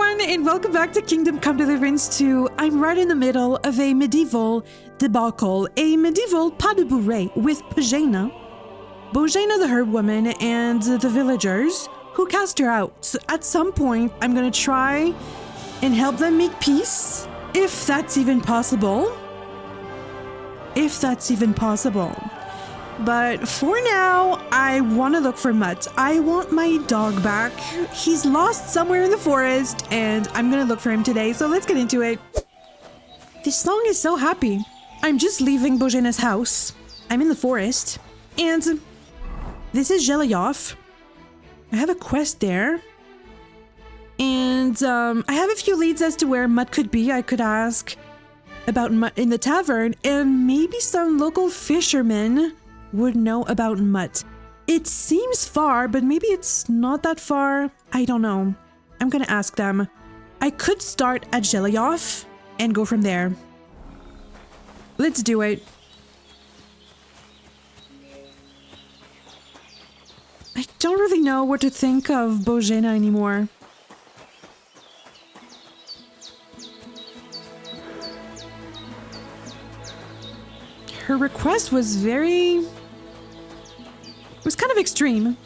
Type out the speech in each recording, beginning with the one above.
everyone, and welcome back to Kingdom Come Deliverance II. I'm right in the middle of a medieval debacle, a medieval pas de bourrée with Bohemia, the herb woman, and the villagers who cast her out. At some point, I'm gonna try and help them make peace, if that's even possible. But for now, I want to look for Mutt. I want my dog back. He's lost somewhere in the forest, and I'm going to look for him today, so let's get into it. This song is so happy. I'm just leaving Bohemia's house. I'm in the forest, and this is Zhelyov. I have a quest there, and I have a few leads as to where Mutt could be. I could ask about Mutt in the tavern, and maybe some local fishermen would know about Mutt. It seems far, but maybe it's not that far. I don't know. I'm gonna ask them. I could start at Zhelyov and go from there. Let's do it. I don't really know what to think of Bohemia anymore. Her request was kind of extreme.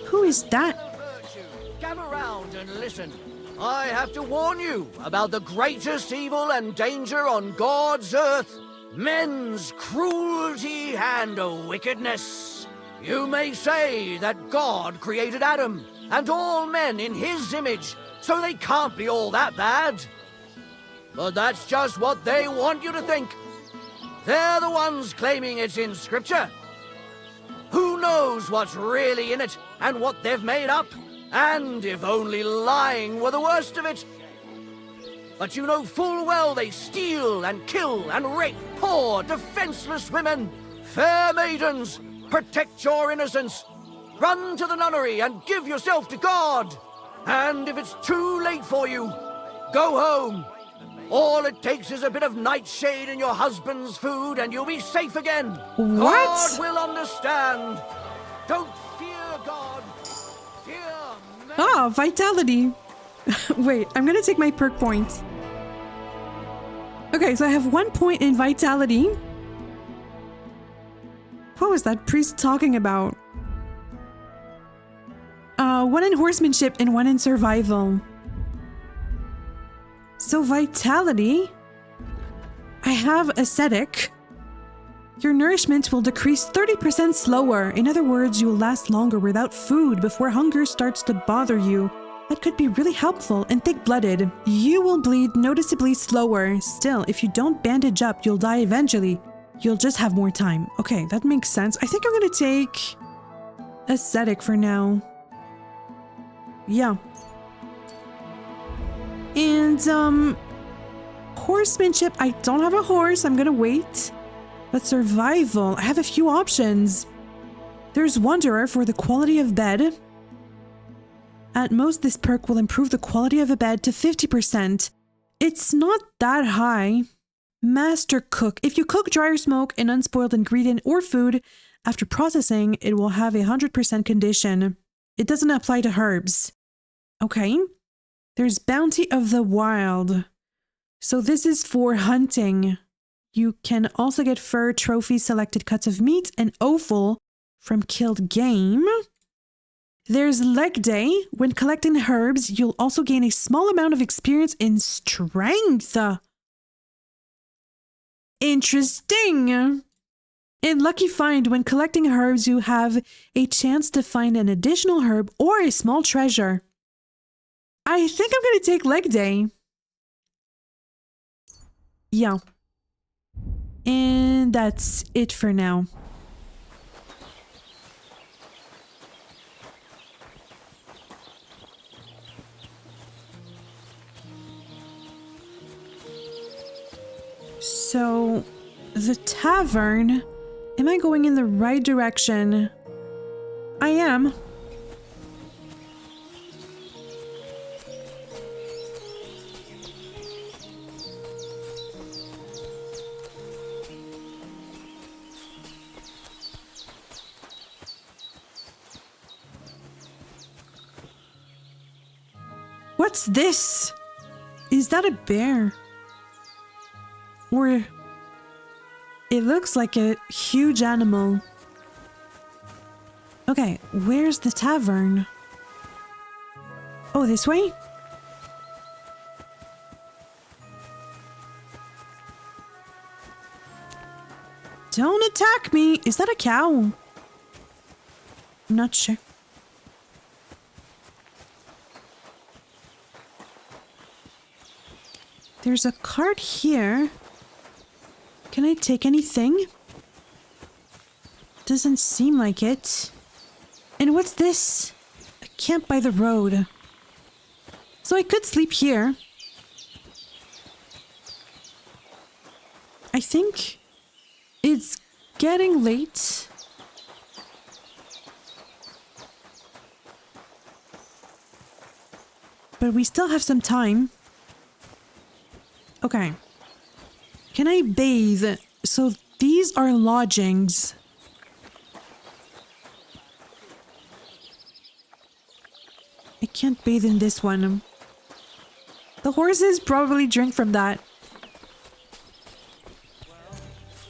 Who is that? Gather round and listen. I have to warn you about the greatest evil and danger on God's earth. Men's cruelty and wickedness. You may say that God created Adam and all men in his image, so they can't be all that bad. But that's just what they want you to think. They're the ones claiming it's in Scripture. Who knows what's really in it and what they've made up? And if only lying were the worst of it. But you know full well they steal and kill and rape poor, defenseless women. Fair maidens, protect your innocence. Run to the nunnery and give yourself to God. And if it's too late for you, go home. All it takes is a bit of nightshade in your husband's food and you'll be safe again. What? God will understand. Don't fear God. Fear man. Ah, vitality. Wait, I'm gonna take my perk point. Okay, so I have 1 point in vitality. What was that priest talking about? 1 in horsemanship and 1 in survival. So vitality. I have ascetic. Your nourishment will decrease 30% slower. In other words, you will last longer without food before hunger starts to bother you. That could be really helpful. And thick-blooded. You will bleed noticeably slower. Still, if you don't bandage up, you'll die eventually. You'll just have more time. Okay, that makes sense. I think I'm gonna take ascetic for now. Yeah. And, horsemanship, I don't have a horse, I'm gonna wait. But survival, I have a few options. There's Wanderer for the quality of bed. At most, this perk will improve the quality of a bed to 50%. It's not that high. Master Cook, if you cook dry or smoke an unspoiled ingredient or food, after processing, it will have 100% condition. It doesn't apply to herbs. Okay. There's Bounty of the Wild. So this is for hunting. You can also get fur, trophies, selected cuts of meat, and offal from killed game. There's Leg Day. When collecting herbs, you'll also gain a small amount of experience in strength. Interesting. In Lucky Find, when collecting herbs, you have a chance to find an additional herb or a small treasure. I think I'm going to take Leg Day. Yeah. And that's it for now. So, the tavern. Am I going in the right direction? I am. What's this? Is that a bear? Or it looks like a huge animal. Okay, where's the tavern? Oh, this way? Don't attack me! Is that a cow? I'm not sure. There's a cart here. Can I take anything? Doesn't seem like it. And what's this? A camp by the road. So I could sleep here. I think it's getting late. But we still have some time. Okay. Can I bathe? So these are lodgings. I can't bathe in this one. The horses probably drink from that.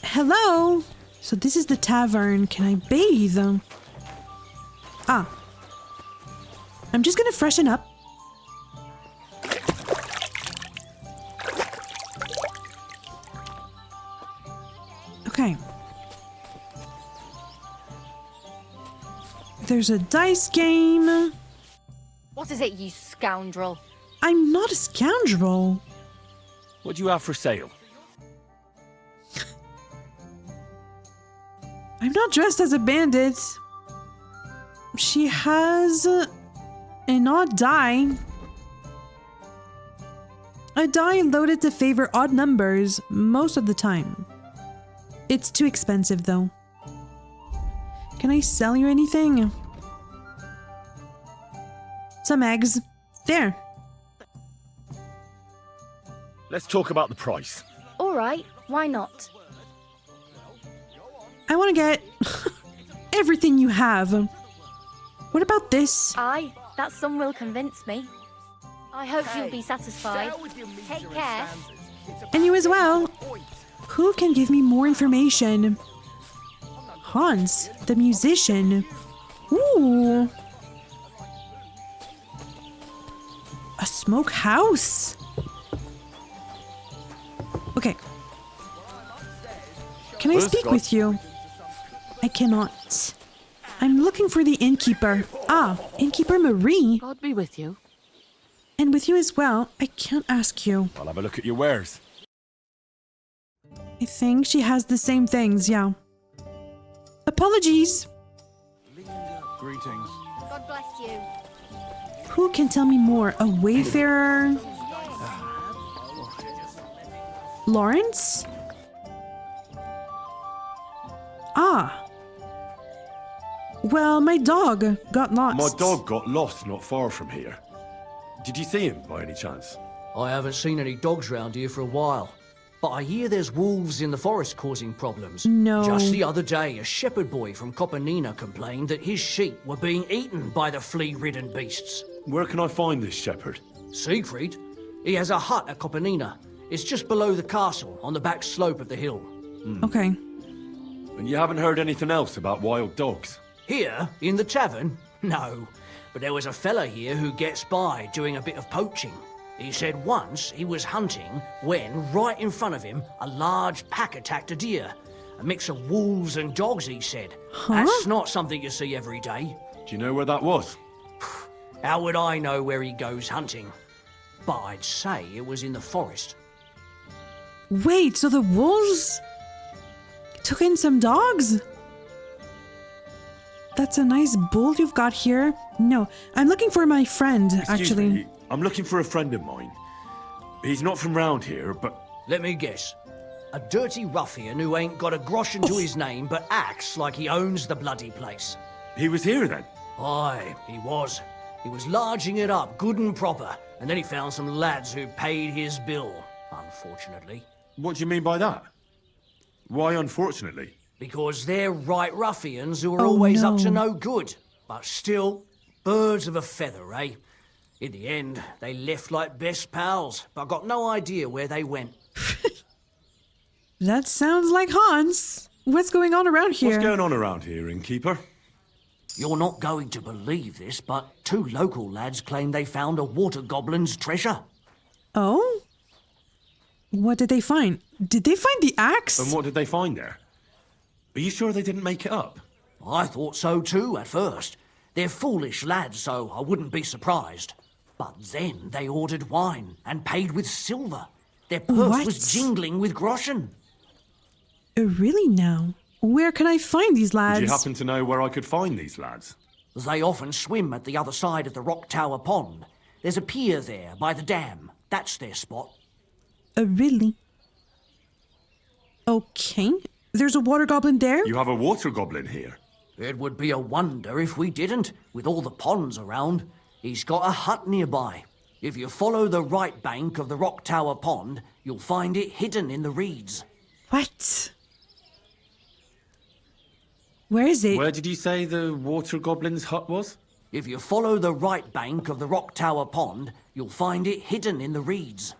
Hello? So this is the tavern. Can I bathe? Ah. I'm just gonna freshen up. Okay. There's a dice game. What is it, you scoundrel? I'm not a scoundrel. What do you have for sale? I'm not dressed as a bandit. She has an odd die. A die loaded to favor odd numbers most of the time. It's too expensive though. Can I sell you anything? Some eggs. There. Let's talk about the price. All right, why not? I want to get everything you have. What about this? Aye, that sum will convince me. I hope you'll be satisfied. Take care. And you as well. Who can give me more information? Hans, the musician. Ooh. A smokehouse. Okay. Can I speak with you? I cannot. I'm looking for the innkeeper. Ah, innkeeper Marie. God be with you. And with you as well. I can't ask you. I'll have a look at your wares. I think she has the same things, yeah. Apologies. Greetings. God bless you. Who can tell me more? A wayfarer? Lawrence? Ah. Well, my dog got lost. My dog got lost not far from here. Did you see him by any chance? I haven't seen any dogs round here for a while. But I hear there's wolves in the forest causing problems. No. Just the other day, a shepherd boy from Kopanina complained that his sheep were being eaten by the flea-ridden beasts. Where can I find this shepherd? Siegfried? He has a hut at Kopanina. It's just below the castle, on the back slope of the hill. Okay. And you haven't heard anything else about wild dogs? Here, in the tavern? No. But there was a fella here who gets by doing a bit of poaching. He said once he was hunting when, right in front of him, a large pack attacked a deer. A mix of wolves and dogs, he said. That's not something you see every day. Do you know where that was? How would I know where he goes hunting? But I'd say it was in the forest. Wait, so the wolves took in some dogs? That's a nice bull you've got here. No, I'm looking for my friend, Excuse actually. me, I'm looking for a friend of mine. He's not from round here, but... Let me guess. A dirty ruffian who ain't got a groschen to his name but acts like he owns the bloody place. He was here then? Aye, he was. He was larging it up good and proper, and then he found some lads who paid his bill, unfortunately. What do you mean by that? Why unfortunately? Because they're right ruffians who are always up to no good. But still, birds of a feather, eh? In the end, they left like best pals, but I got no idea where they went. That sounds like Hans. What's going on around here? What's going on around here, innkeeper? You're not going to believe this, but 2 local lads claim they found a water goblin's treasure. Oh? What did they find? Did they find the axe? And what did they find there? Are you sure they didn't make it up? I thought so too at first. They're foolish lads, so I wouldn't be surprised. But then they ordered wine and paid with silver. Their purse was jingling with groschen. Really now? Where can I find these lads? Did you happen to know where I could find these lads? They often swim at the other side of the Rock Tower Pond. There's a pier there by the dam. That's their spot. Really? Okay. There's a water goblin there? You have a water goblin here? It would be a wonder if we didn't, with all the ponds around. He's got a hut nearby. If you follow the right bank of the Rock Tower Pond, you'll find it hidden in the reeds. What? Where is it? Where did you say the water goblin's hut was? If you follow the right bank of the Rock Tower Pond, you'll find it hidden in the reeds.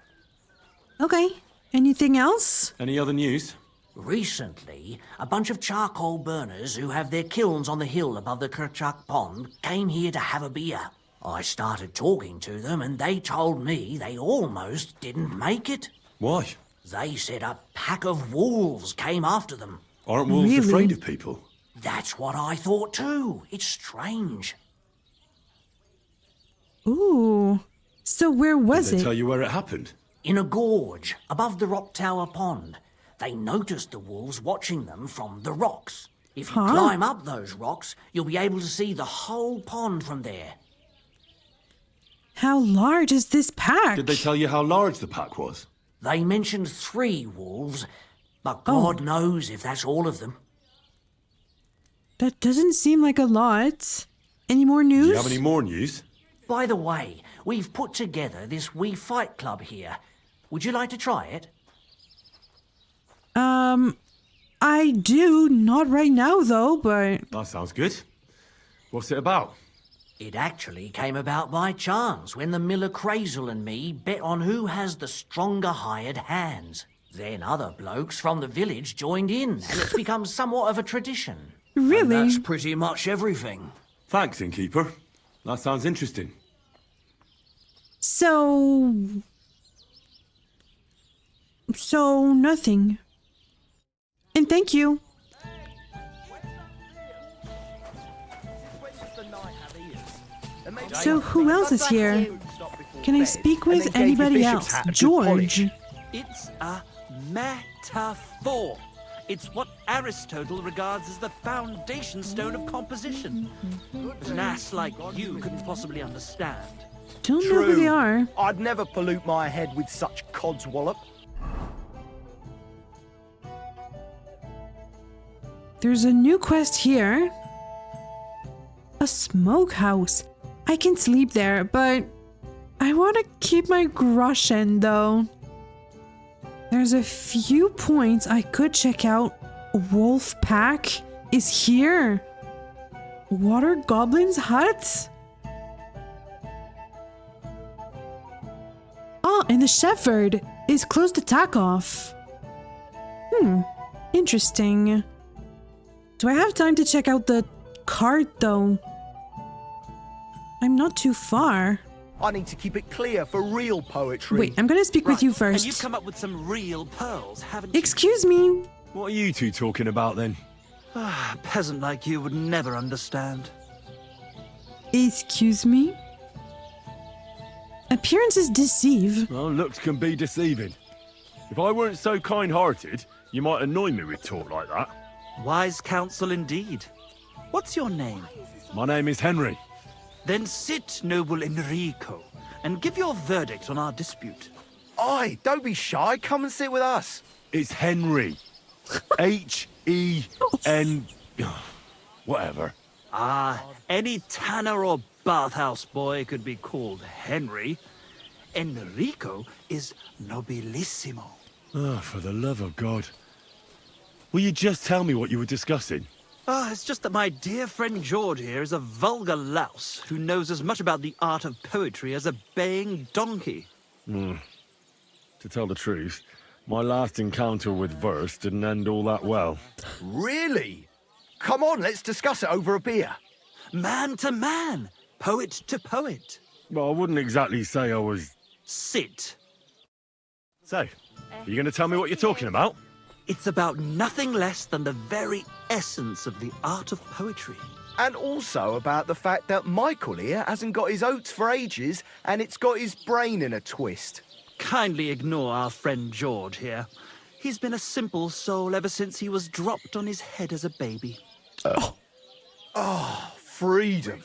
Okay. Anything else? Any other news? Recently, a bunch of charcoal burners who have their kilns on the hill above the Kerchak Pond came here to have a beer. I started talking to them and they told me they almost didn't make it. Why? They said a pack of wolves came after them. Aren't wolves Really? afraid of people? That's what I thought too. It's strange. Ooh. So where was Did they it? tell you where it happened? In a gorge above the Rock Tower Pond. They noticed the wolves watching them from the rocks. If you climb up those rocks, you'll be able to see the whole pond from there. How large is this pack? Did they tell you how large the pack was? They mentioned 3 wolves, but God knows if that's all of them. That doesn't seem like a lot. Any more news? Do you have any more news? By the way, we've put together this wee fight club here. Would you like to try it? I do. Not right now, though, but... That sounds good. What's it about? It actually came about by chance when the miller Crazel and me bet on who has the stronger hired hands. Then other blokes from the village joined in, and it's become somewhat of a tradition. Really? And that's pretty much everything. Thanks, innkeeper. That sounds interesting. So nothing. And thank you. So who else is here? Can I speak with anybody else? George. It's a metaphor. It's what Aristotle regards as the foundation stone of composition. But an ass like you couldn't possibly understand. Don't know who they are. I'd never pollute my head with such codswallop. There's a new quest here. A smokehouse. I can sleep there, but I want to keep my groschen though. There's a few points I could check out. Wolf Pack is here. Water Goblin's hut. Oh, and the shepherd is close to Takoff. Interesting. Do I have time to check out the cart though? I'm not too far. I need to keep it clear for real poetry. Wait, I'm gonna speak with you And first. you've come up with some real pearls, haven't you? Excuse me. What are you two talking about then? A peasant like you would never understand. Excuse me. Appearances deceive. Well, looks can be deceiving. If I weren't so kind-hearted, you might annoy me with talk like that. Wise counsel indeed. What's your name? My name is Henry. Then sit, noble Enrico, and give your verdict on our dispute. Aye, don't be shy. Come and sit with us. It's Henry. H-E-N... Whatever. Any tanner or bathhouse boy could be called Henry. Enrico is nobilissimo. Oh, for the love of God. Will you just tell me what you were discussing? It's just that my dear friend George here is a vulgar louse who knows as much about the art of poetry as a baying donkey. To tell the truth, my last encounter with verse didn't end all that well. Really? Come on, let's discuss it over a beer. Man to man, poet to poet. Well, I wouldn't exactly say I was... Sit. So, are you going to tell me what you're talking about? It's about nothing less than the very essence of the art of poetry. And also about the fact that Michael here hasn't got his oats for ages and it's got his brain in a twist. Kindly ignore our friend George here. He's been a simple soul ever since he was dropped on his head as a baby. Freedom.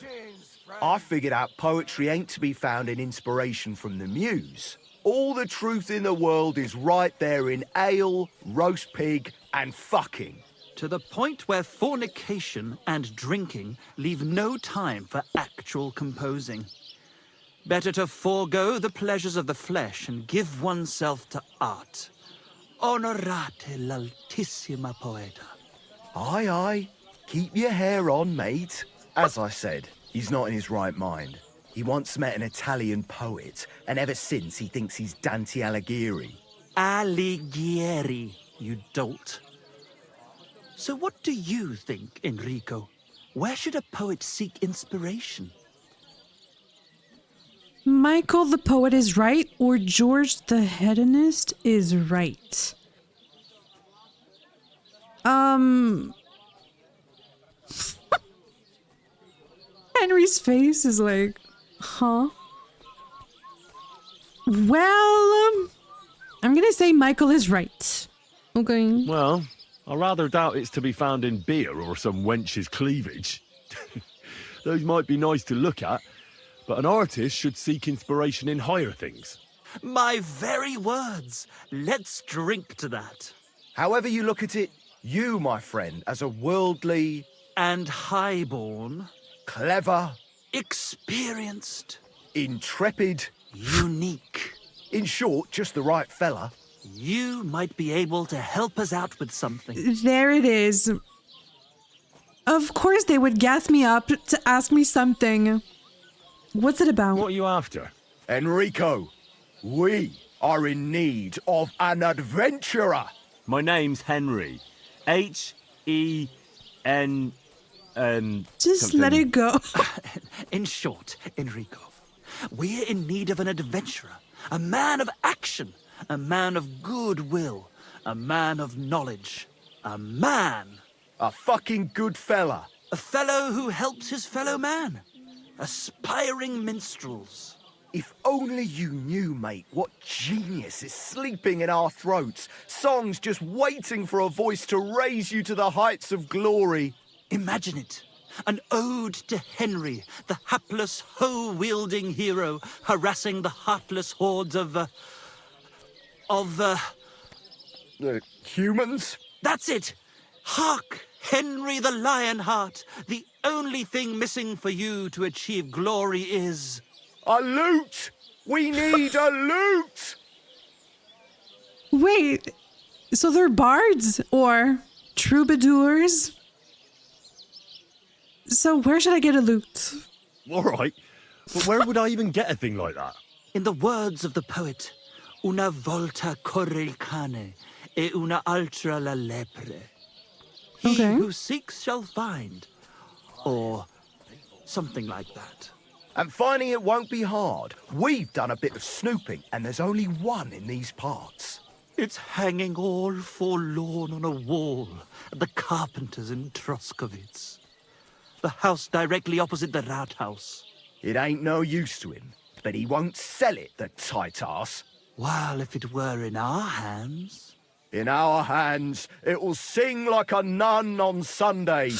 I figured out poetry ain't to be found in inspiration from the muse. All the truth in the world is right there in ale, roast pig, and fucking. To the point where fornication and drinking leave no time for actual composing. Better to forego the pleasures of the flesh and give oneself to art. Onorate l'altissima poeta. Aye, aye. Keep your hair on, mate. As I said, he's not in his right mind. He once met an Italian poet, and ever since he thinks he's Dante Alighieri. Alighieri, you dolt. So what do you think, Enrico? Where should a poet seek inspiration? Michael the poet is right, or George the hedonist is right. Henry's face is like, huh? Well, I'm gonna say Michael is right. Okay. Well, I rather doubt it's to be found in beer or some wench's cleavage. Those might be nice to look at, but an artist should seek inspiration in higher things. My very words. Let's drink to that. However you look at it, you, my friend, as a worldly, And highborn, clever, experienced, intrepid, unique. in short, just the right fella. You might be able to help us out with something. There it is. Of course they would gas me up to ask me something. What's it about? What are you after? Enrico, we are in need of an adventurer. My name's Henry. H-E-N... Just something. let it go. In short, Enrico, we're in need of an adventurer, a man of action, a man of goodwill, a man of knowledge, a man, A fucking good fella. a fellow who helps his fellow man, aspiring minstrels. If only you knew, mate, what genius is sleeping in our throats. Songs just waiting for a voice to raise you to the heights of glory. Imagine it. An ode to Henry, the hapless, hoe-wielding hero, harassing the heartless hordes of Humans? That's it! Hark, Henry the Lionheart! The only thing missing for you to achieve glory is... A lute! We need a lute! Wait, so they're bards or troubadours? So where should I get a lute? All right, but where would I even get a thing like that? In the words of the poet, una volta corre il cane, e una altra la lepre. He Okay. who seeks shall find. Or something like that. And finding it won't be hard. We've done a bit of snooping, and there's only one in these parts. It's hanging all forlorn on a wall at the carpenter's in Troskowitz. The house directly opposite the Rathaus. It ain't no use to him, but he won't sell it, the tight ass. While if it were in our hands... In our hands, it will sing like a nun on Sunday.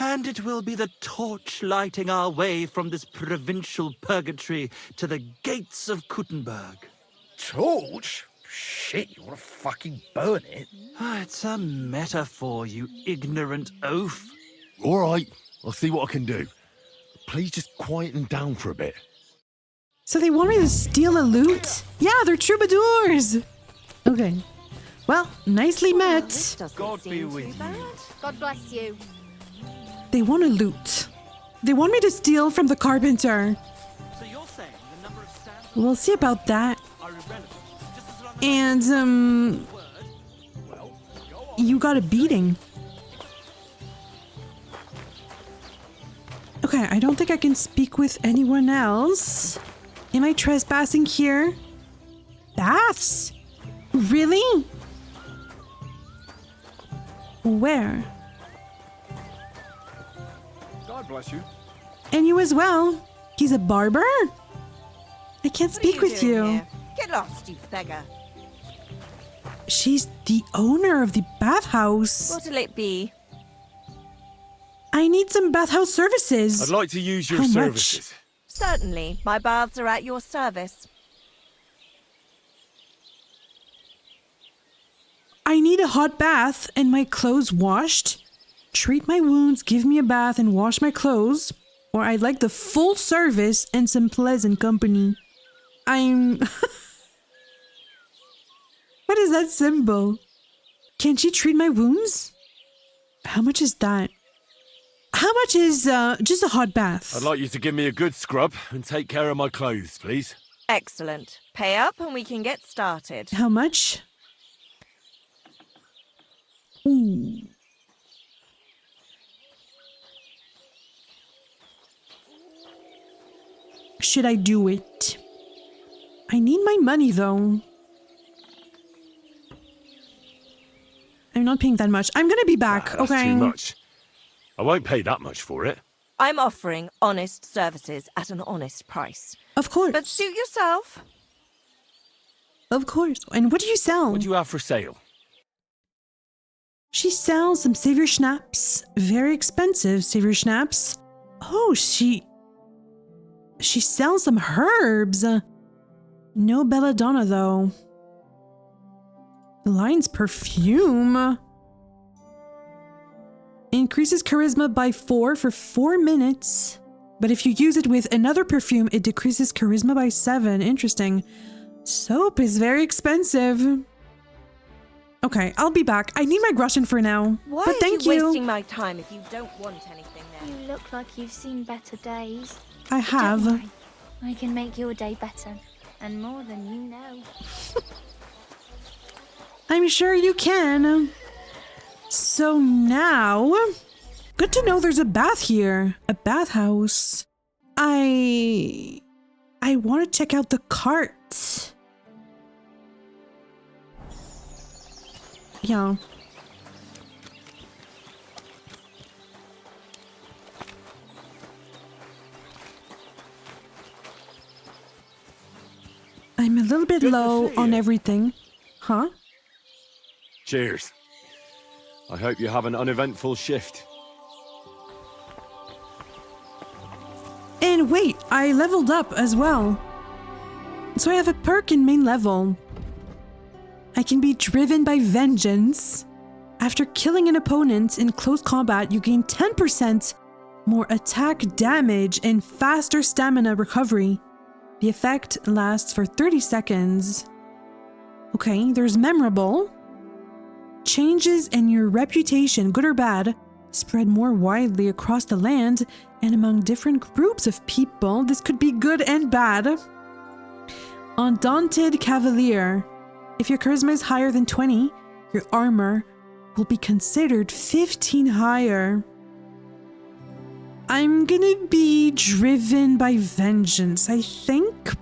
And it will be the torch lighting our way from this provincial purgatory to the gates of Kuttenberg. Torch? Shit, you want to fucking burn it? It's a metaphor, you ignorant oaf. All right, I'll see what I can do. Please just quieten down for a bit. So they want me to steal a lute? Yeah, they're troubadours. Okay. Well, nicely met. God be with you. God bless you. They want to loot. They want me to steal from the carpenter. So you're saying the number of stands We'll see about that. are irrelevant, just as long as And, you got a beating. Okay, I don't think I can speak with anyone else. Am I trespassing here? Baths? Really? Where? God bless you. And you as well. He's a barber? I can't speak with you. Get lost, you beggar. She's the owner of the bathhouse. What'll it be? I need some bathhouse services. I'd like to use your How much? services. Certainly. My baths are at your service. I need a hot bath and my clothes washed. Treat my wounds, give me a bath, and wash my clothes. Or I'd like the full service and some pleasant company. I'm... What is that symbol? Can she treat my wounds? How much is that? How much is just a hot bath? I'd like you to give me a good scrub and take care of my clothes, please. Excellent. Pay up and we can get started. How much? Ooh. Should I do it? I need my money though. I'm not paying that much. I'm gonna be back, That's okay? too much. I won't pay that much for it. I'm offering honest services at an honest price. Of course. But suit yourself. Of course. And what do you sell? What do you have for sale? She sells some savior schnapps. Very expensive savior schnapps. Oh, she sells some herbs. No belladonna, though. Line's perfume. Increases charisma by 4 for 4 minutes. But if you use it with another perfume, it decreases charisma by 7. Interesting. Soap is very expensive. Okay, I'll be back. I need my Russian for now. Why but thank are you wasting my time if you don't want anything there? You look like you've seen better days. I have. Don't worry. I can make your day better. And more than you know. I'm sure you can. So now, good to know there's a bath here. A bathhouse. I want to check out the cart. Yeah. I'm a little bit Good to low see on you. everything. Huh? Cheers. I hope you have an uneventful shift. And wait, I leveled up as well. So I have a perk in main level. I can be driven by vengeance. After killing an opponent in close combat, you gain 10% more attack damage and faster stamina recovery. The effect lasts for 30 seconds. Okay, there's memorable. Changes in your reputation, good or bad, spread more widely across the land and among different groups of people. This could be good and bad. Undaunted Cavalier. If your charisma is higher than 20, your armor will be considered 15 higher. I'm gonna be driven by vengeance, I think.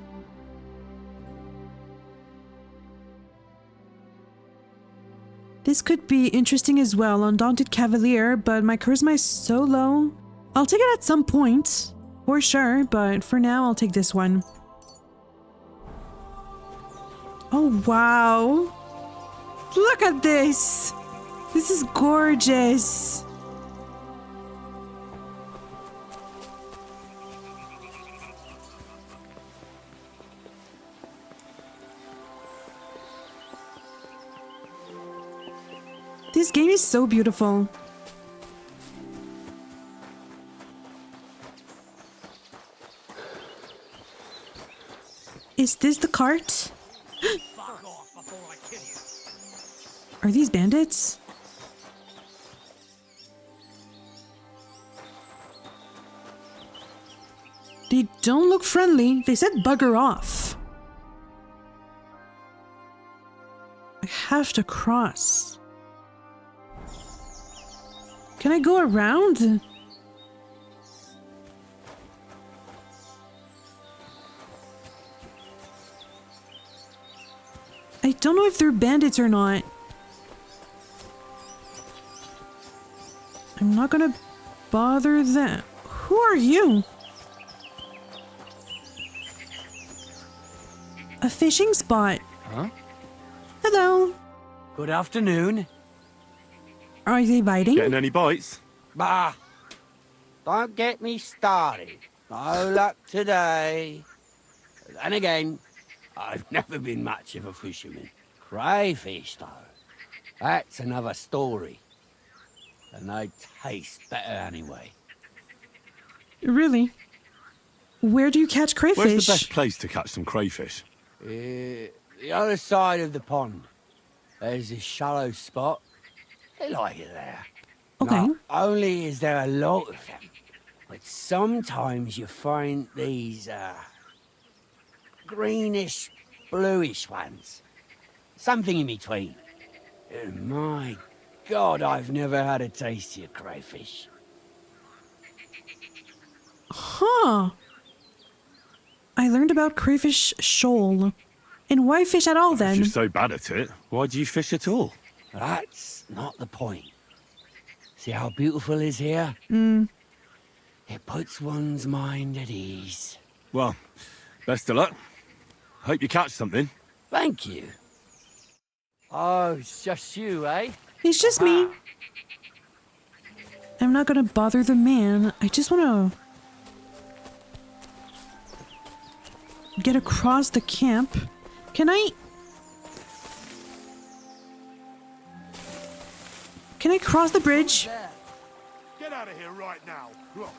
This could be interesting as well, Undaunted Cavalier, but my charisma is so low. I'll take it at some point, for sure, but for now I'll take this one. Oh, wow. Look at this. This is gorgeous. This game is so beautiful. Is this the cart? Are these bandits? They don't look friendly. They said bugger off. I have to cross. Can I go around? I don't know if they're bandits or not. I'm not gonna bother them. Who are you? A fishing spot. Huh? Hello. Good afternoon. Are they biting? Getting any bites? Bah! Don't get me started. No luck today. And again, I've never been much of a fisherman. Crayfish, though. That's another story. And they taste better anyway. Really? Where do you catch crayfish? Where's the best place to catch some crayfish? The other side of the pond. There's this shallow spot. They like it there. Okay. Not only is there a lot of them, but sometimes you find these, greenish, bluish ones. Something in between. And my God, I've never had a tastier crayfish. Huh. I learned about crayfish shoal. And why fish at all If then? you're so bad at it, why do you fish at all? That's not the point. See how beautiful it is here? It puts one's mind at ease. Well, best of luck. Hope you catch something. Thank you. Oh, it's just you, eh? It's just me. I'm not gonna bother the man. I just wanna get across the camp. Can I cross the bridge? Get out of here right now. Look.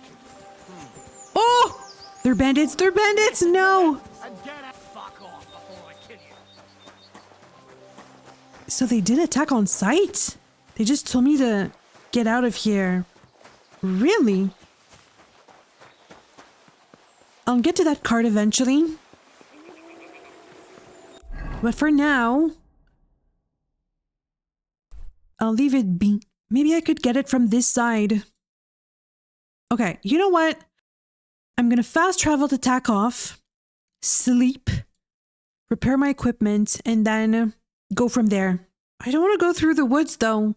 Oh! They're bandits! They're bandits! No! And get out. Fuck off before I kill you. So they did attack on sight? They just told me to get out of here. Really? I'll get to that card eventually. But for now, I'll leave it be. Maybe I could get it from this side. Okay, you know what? I'm gonna fast travel to tack off, sleep, prepare my equipment, and then go from there. I don't want to go through the woods though.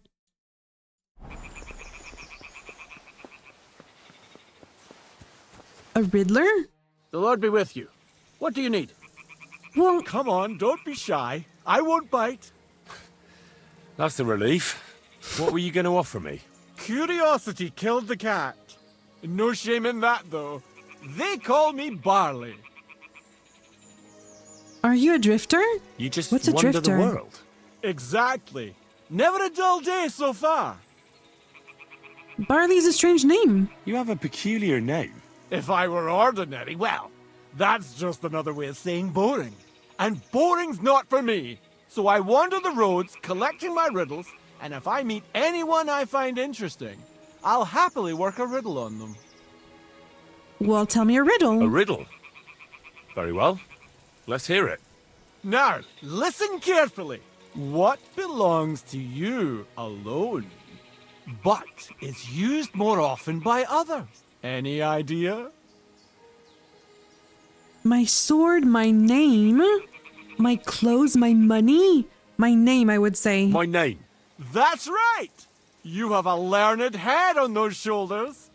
A Riddler? The Lord be with you. What do you need? Well, Come on, don't be shy. I won't bite. That's a relief. What were you going to offer me? Curiosity killed the cat. No shame in that, though. They call me Barley. are you a drifter? You just What's a wander drifter? the world. Exactly. Never a dull day so far. Barley's a strange name. You have a peculiar name. If I were ordinary, well, that's just another way of saying boring. And boring's not for me. So I wander the roads collecting my riddles, and if I meet anyone I find interesting, I'll happily work a riddle on them. Well, tell me a riddle. A riddle? Very well. Let's hear it. Now, listen carefully. What belongs to you alone, but is used more often by others? Any idea? My sword, my name, my clothes, my money. My name, I would say. My name. That's right! You have a learned head on those shoulders.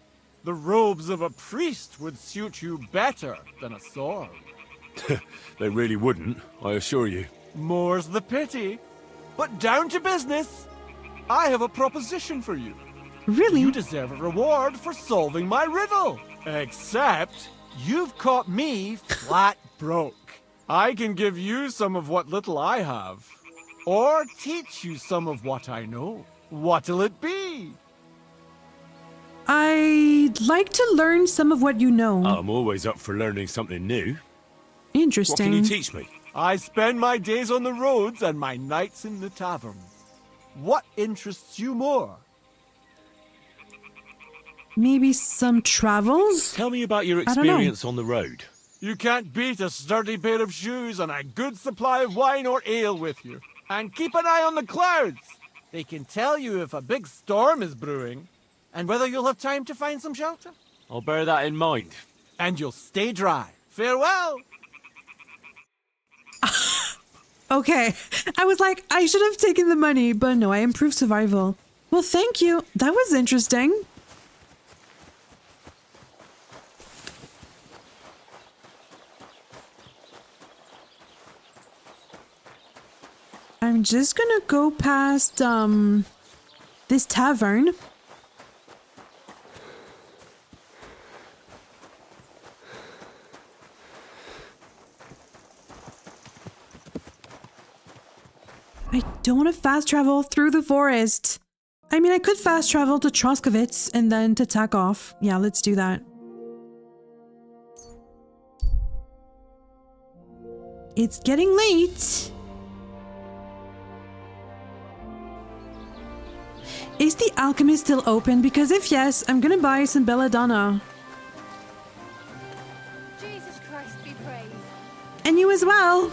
The robes of a priest would suit you better than a sword. They really wouldn't, I assure you. More's the pity. But down to business. I have a proposition for you. Really? You deserve a reward for solving my riddle. Except, you've caught me flat broke. I can give you some of what little I have. Or teach you some of what I know. What'll it be? I'd like to learn some of what you know. I'm always up for learning something new. What Interesting. can you teach me? I spend my days on the roads and my nights in the taverns. What interests you more? Maybe some travels? Tell me about your I don't know. experience on the road. You can't beat a sturdy pair of shoes and a good supply of wine or ale with you. And keep an eye on the clouds. They can tell you if a big storm is brewing and whether you'll have time to find some shelter. I'll bear that in mind. And you'll stay dry. Farewell. Okay. I was like, I should have taken the money, but no, I improved survival. Well, thank you. That was interesting. I'm just gonna go past, this tavern. I don't want to fast travel through the forest. I mean, I could fast travel to Troskovitz and then to Takov. Yeah, let's do that. It's getting late. Is the alchemist still open? Because if yes, I'm gonna buy some belladonna. Jesus Christ be praised. And you as well.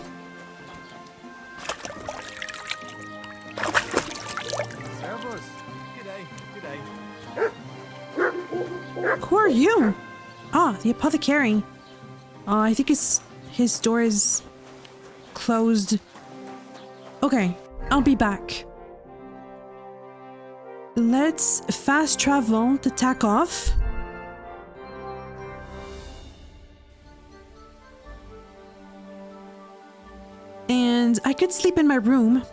Servus. Good day. Who are you? Ah, the apothecary. I think his store is closed. Okay, I'll be back. Let's fast travel to Takov. And I could sleep in my room.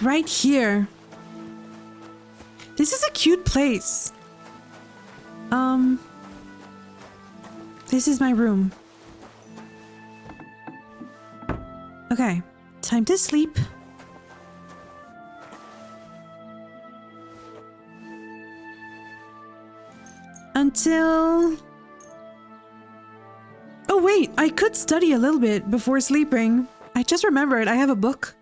Right here. This is a cute place. This is my room. Okay, time to sleep. Until... Oh wait, I could study a little bit before sleeping. I just remembered I have a book.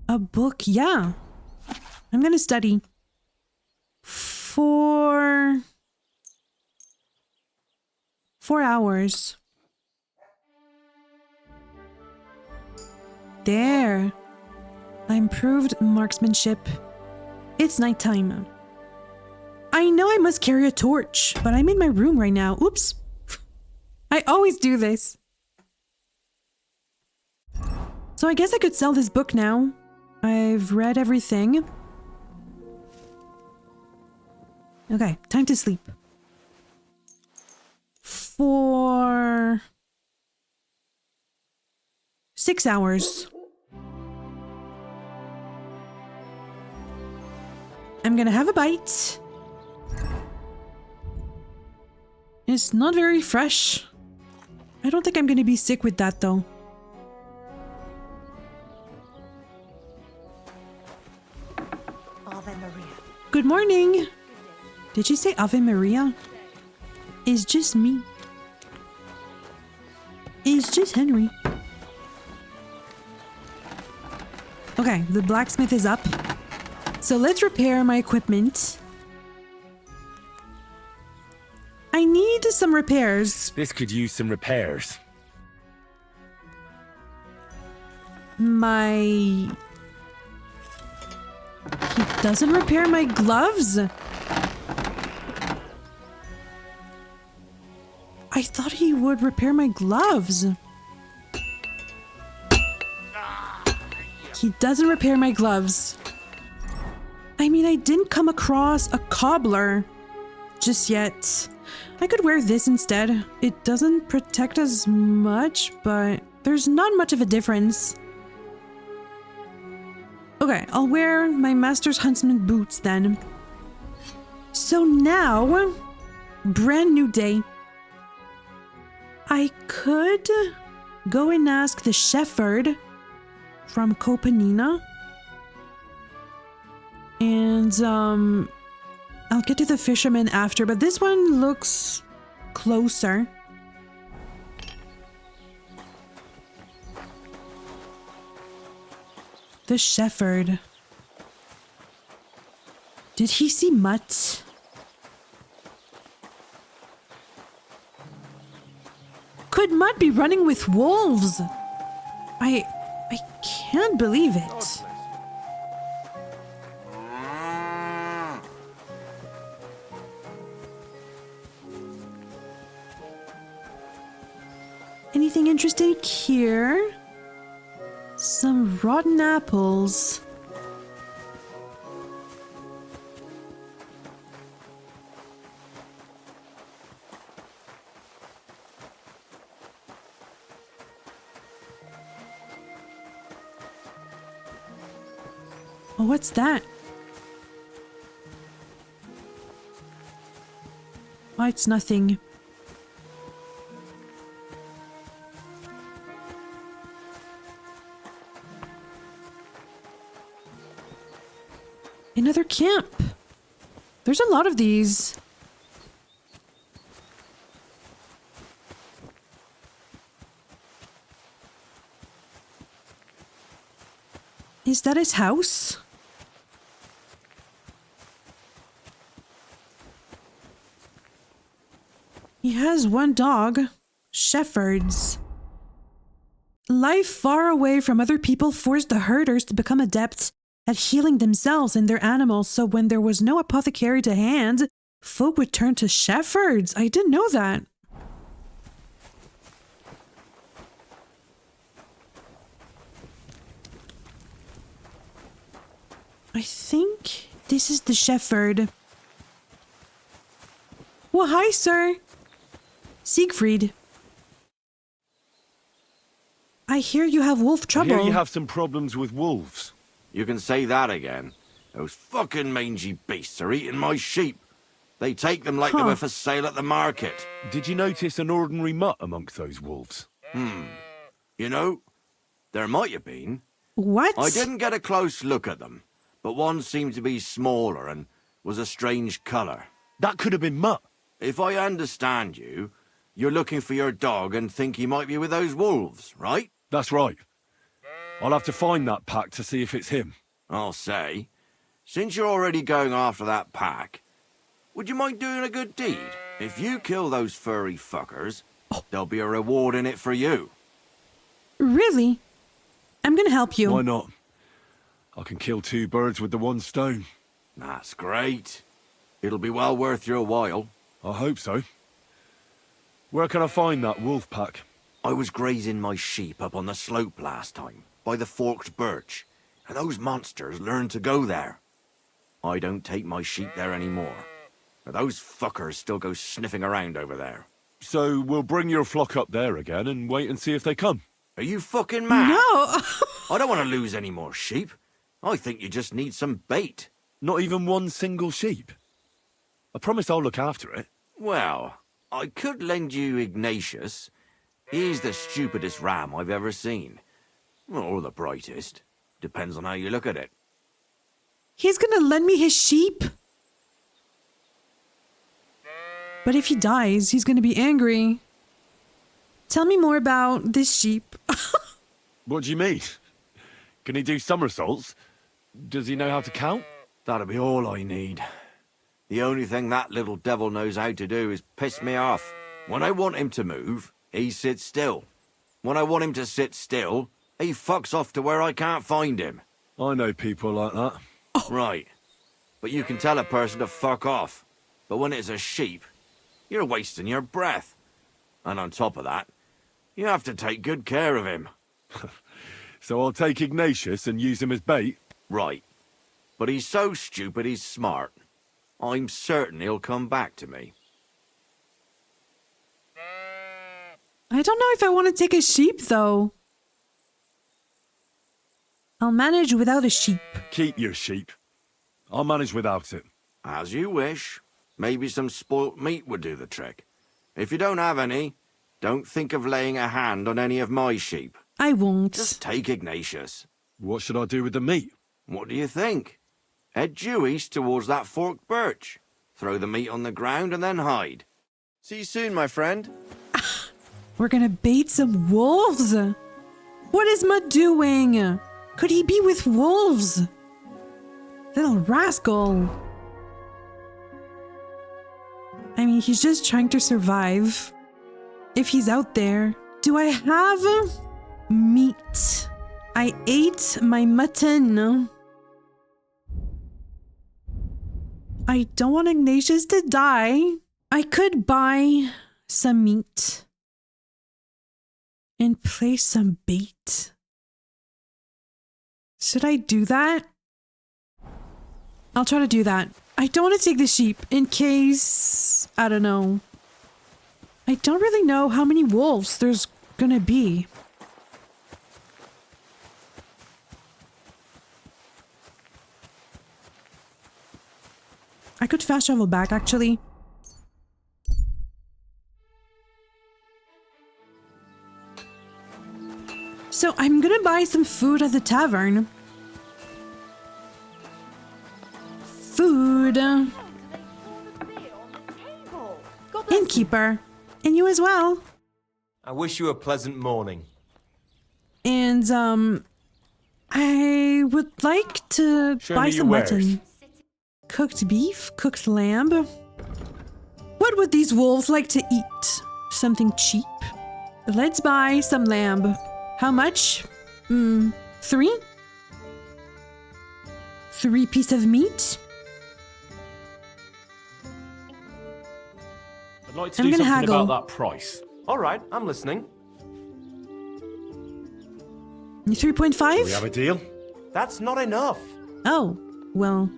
A book, yeah. I'm gonna study. For 4 hours. There. I improved marksmanship. It's nighttime. I know I must carry a torch, but I'm in my room right now. Oops. I always do this. So I guess I could sell this book now. I've read everything. Okay, time to sleep. For 6 hours. I'm gonna have a bite. It's not very fresh. I don't think I'm gonna be sick with that though. Ave Maria. Good morning. Did you say Ave Maria? It's just me. It's just Henry. Okay, the blacksmith is up. So let's repair my equipment. I need some repairs. This could use some repairs. He doesn't repair my gloves? I thought he would repair my gloves. He doesn't repair my gloves. I mean, I didn't come across a cobbler just yet. I could wear this instead. It doesn't protect as much, but there's not much of a difference. Okay, I'll wear my master's huntsman boots then. So now, brand new day. I could go and ask the shepherd from Kopanina. And, I'll get to the fisherman after, but this one looks closer. The shepherd. Did he see Mutt? Could Mutt be running with wolves? I can't believe it. Anything interesting here? Some rotten apples. Oh, what's that? Oh, it's nothing. Another camp. There's a lot of these. Is that his house? He has one dog. Shepherds. Life far away from other people forced the herders to become adept at healing themselves and their animals, so when there was no apothecary to hand, folk would turn to shepherds. I didn't know that. I think this is the shepherd. Well, hi, sir. Siegfried. I hear you have wolf trouble. I hear you have some problems with wolves. You can say that again. Those fucking mangy beasts are eating my sheep. They take them like they were for sale at the market. Did you notice an ordinary mutt amongst those wolves? You know, there might have been. What? I didn't get a close look at them, but one seemed to be smaller and was a strange colour. That could have been Mutt. If I understand you, you're looking for your dog and think he might be with those wolves, right? That's right. I'll have to find that pack to see if it's him. I'll say, since you're already going after that pack, would you mind doing a good deed? If you kill those furry fuckers, there'll be a reward in it for you. Really? I'm gonna help you. Why not? I can kill two birds with the one stone. That's great. It'll be well worth your while. I hope so. Where can I find that wolf pack? I was grazing my sheep up on the slope last time, by the forked birch, and those monsters learned to go there. I don't take my sheep there anymore, but those fuckers still go sniffing around over there. So we'll bring your flock up there again and wait and see if they come. Are you fucking mad? No! I don't want to lose any more sheep. I think you just need some bait. Not even one single sheep? I promise I'll look after it. Well, I could lend you Ignatius. He's the stupidest ram I've ever seen. Or the brightest. Depends on how you look at it. He's gonna lend me his sheep? But if he dies, he's gonna be angry. Tell me more about this sheep. What do you mean? Can he do somersaults? Does he know how to count? That'll be all I need. The only thing that little devil knows how to do is piss me off. When I want him to move, he sits still. When I want him to sit still, he fucks off to where I can't find him. I know people like that. Right. But you can tell a person to fuck off. But when it's a sheep, you're wasting your breath. And on top of that, you have to take good care of him. So I'll take Ignatius and use him as bait? Right. But he's so stupid he's smart. I'm certain he'll come back to me. I don't know if I want to take a sheep, though. I'll manage without a sheep. Keep your sheep. I'll manage without it. As you wish. Maybe some spoilt meat would do the trick. If you don't have any, don't think of laying a hand on any of my sheep. I won't. Just take Ignatius. What should I do with the meat? What do you think? Head due east towards that forked birch. Throw the meat on the ground and then hide. See you soon, my friend. We're gonna bait some wolves. What is Mutt doing? Could he be with wolves? Little rascal. I mean, he's just trying to survive. If he's out there. Do I have meat? I ate my mutton. I don't want Ignatius to die. I could buy some meat and place some bait. Should I do that? I'll try to do that. I don't want to take the sheep in case... I don't know. I don't really know how many wolves there's gonna be. I could fast travel back, actually. So I'm gonna buy some food at the tavern. Food. Innkeeper. And you as well. I wish you a pleasant morning. And, I would like to buy some mutton. Cooked beef, cooked lamb. What would these wolves like to eat? Something cheap? Let's buy some lamb. How much? 3? 3 pieces of meat? I'd like to do something haggle. about that price. All right, I'm listening. 3.5? Do we have a deal? That's not enough. Oh, well.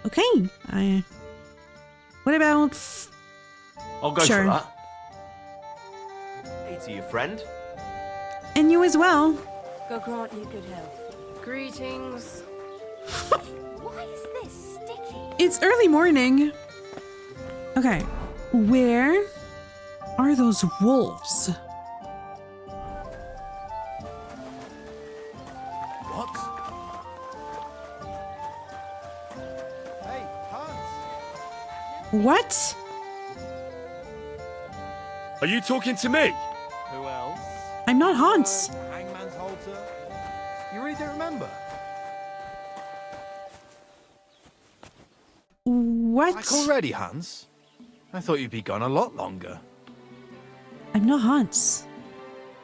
Okay. What about... I'll go Sure. for that. Hey to you, friend. And you as well. God grant you good health. Greetings. Why is this sticky? It's early morning. Okay. Where are those wolves? What? Hey, Hans! What? Are you talking to me? Who else? I'm not Hans. Hangman's halter. You really don't remember? What? Back already, Hans? I thought you'd be gone a lot longer. I'm not Hans.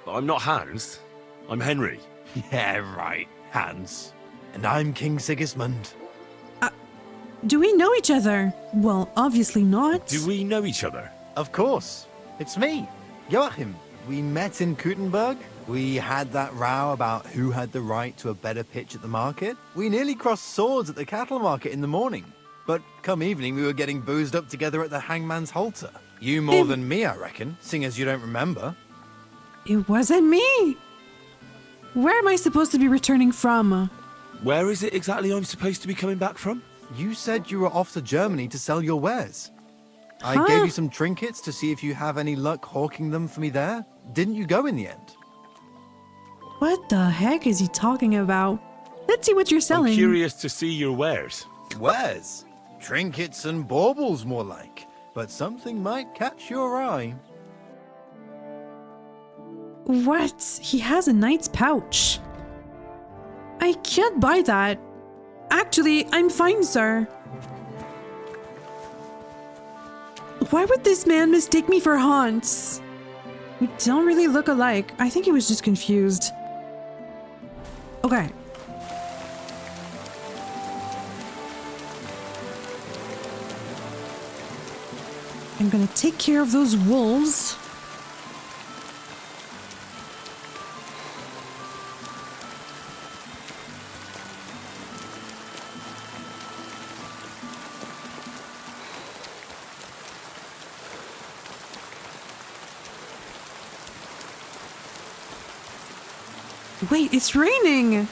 But I'm not Hans. I'm Henry. Yeah, right, Hans. And I'm King Sigismund. Do we know each other? Well, obviously not. Do we know each other? Of course. It's me, Joachim. We met in Kuttenberg. We had that row about who had the right to a better pitch at the market. We nearly crossed swords at the cattle market in the morning. But come evening, we were getting boozed up together at the Hangman's Halter. You more than me, I reckon, seeing as you don't remember. It wasn't me. Where am I supposed to be returning from? Where is it exactly I'm supposed to be coming back from? You said you were off to Germany to sell your wares. I Huh? gave you some trinkets to see if you have any luck hawking them for me there. Didn't you go in the end? What the heck is he talking about? Let's see what you're selling. I'm curious to see your wares. Wares? Trinkets and baubles, more like. But something might catch your eye. What? He has a knight's pouch. I can't buy that. Actually, I'm fine, sir. Why would this man mistake me for Hans? We don't really look alike. I think he was just confused. Okay. I'm gonna take care of those wolves. Wait, it's raining!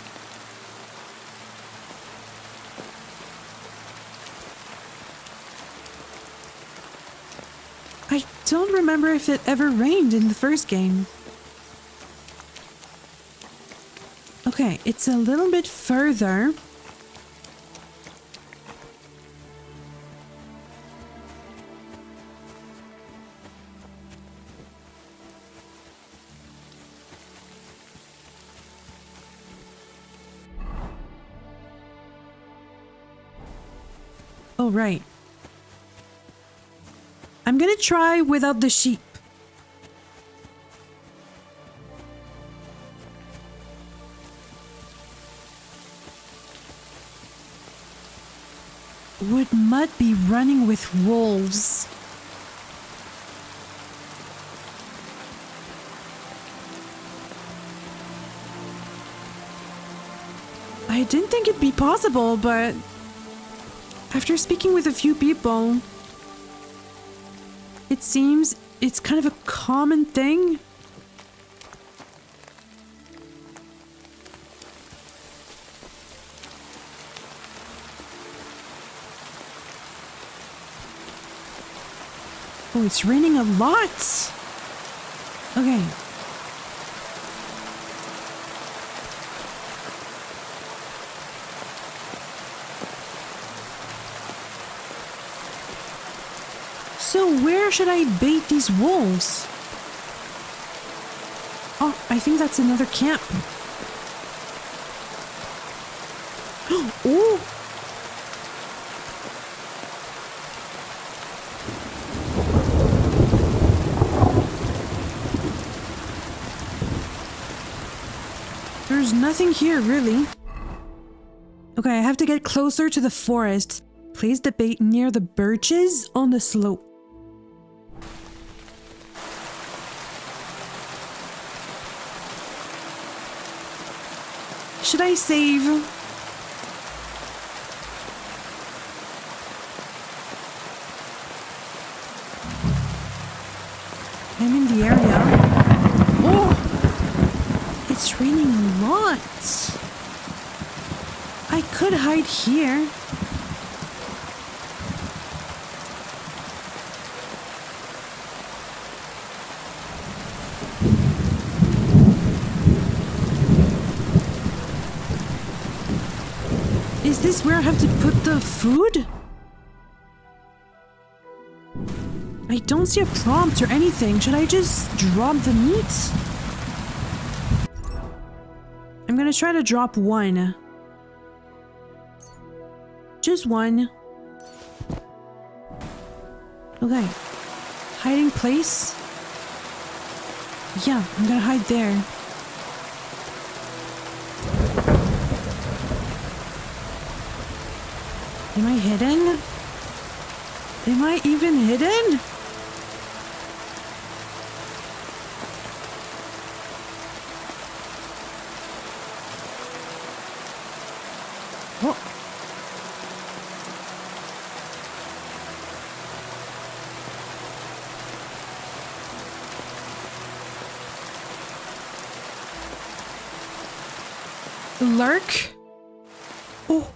I don't remember if it ever rained in the first game. Okay, it's a little bit further. Oh, right. I'm gonna try without the sheep. Would Mutt be running with wolves? I didn't think it'd be possible, but after speaking with a few people, it seems it's kind of a common thing. Oh, it's raining a lot. Okay. So where should I bait these wolves? Oh, I think that's another camp. Oh! There's nothing here, really. Okay, I have to get closer to the forest. Place the bait near the birches on the slope. Should I save? I'm in the area. Oh! It's raining a lot. I could hide here. Is this where I have to put the food? I don't see a prompt or anything. Should I just drop the meat? I'm gonna try to drop one. Just one. Okay. Hiding place? Yeah, I'm gonna hide there. Am I hidden? Am I even hidden? Oh. Lurk? Oh.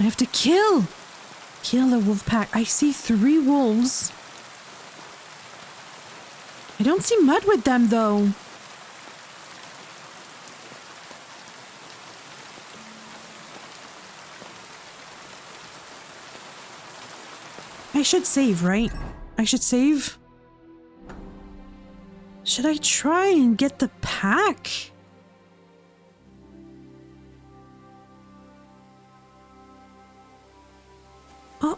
I have to kill the wolf pack. I see 3 wolves. I don't see Mutt with them though. I should save, right? I should save. Should I try and get the pack? Oh.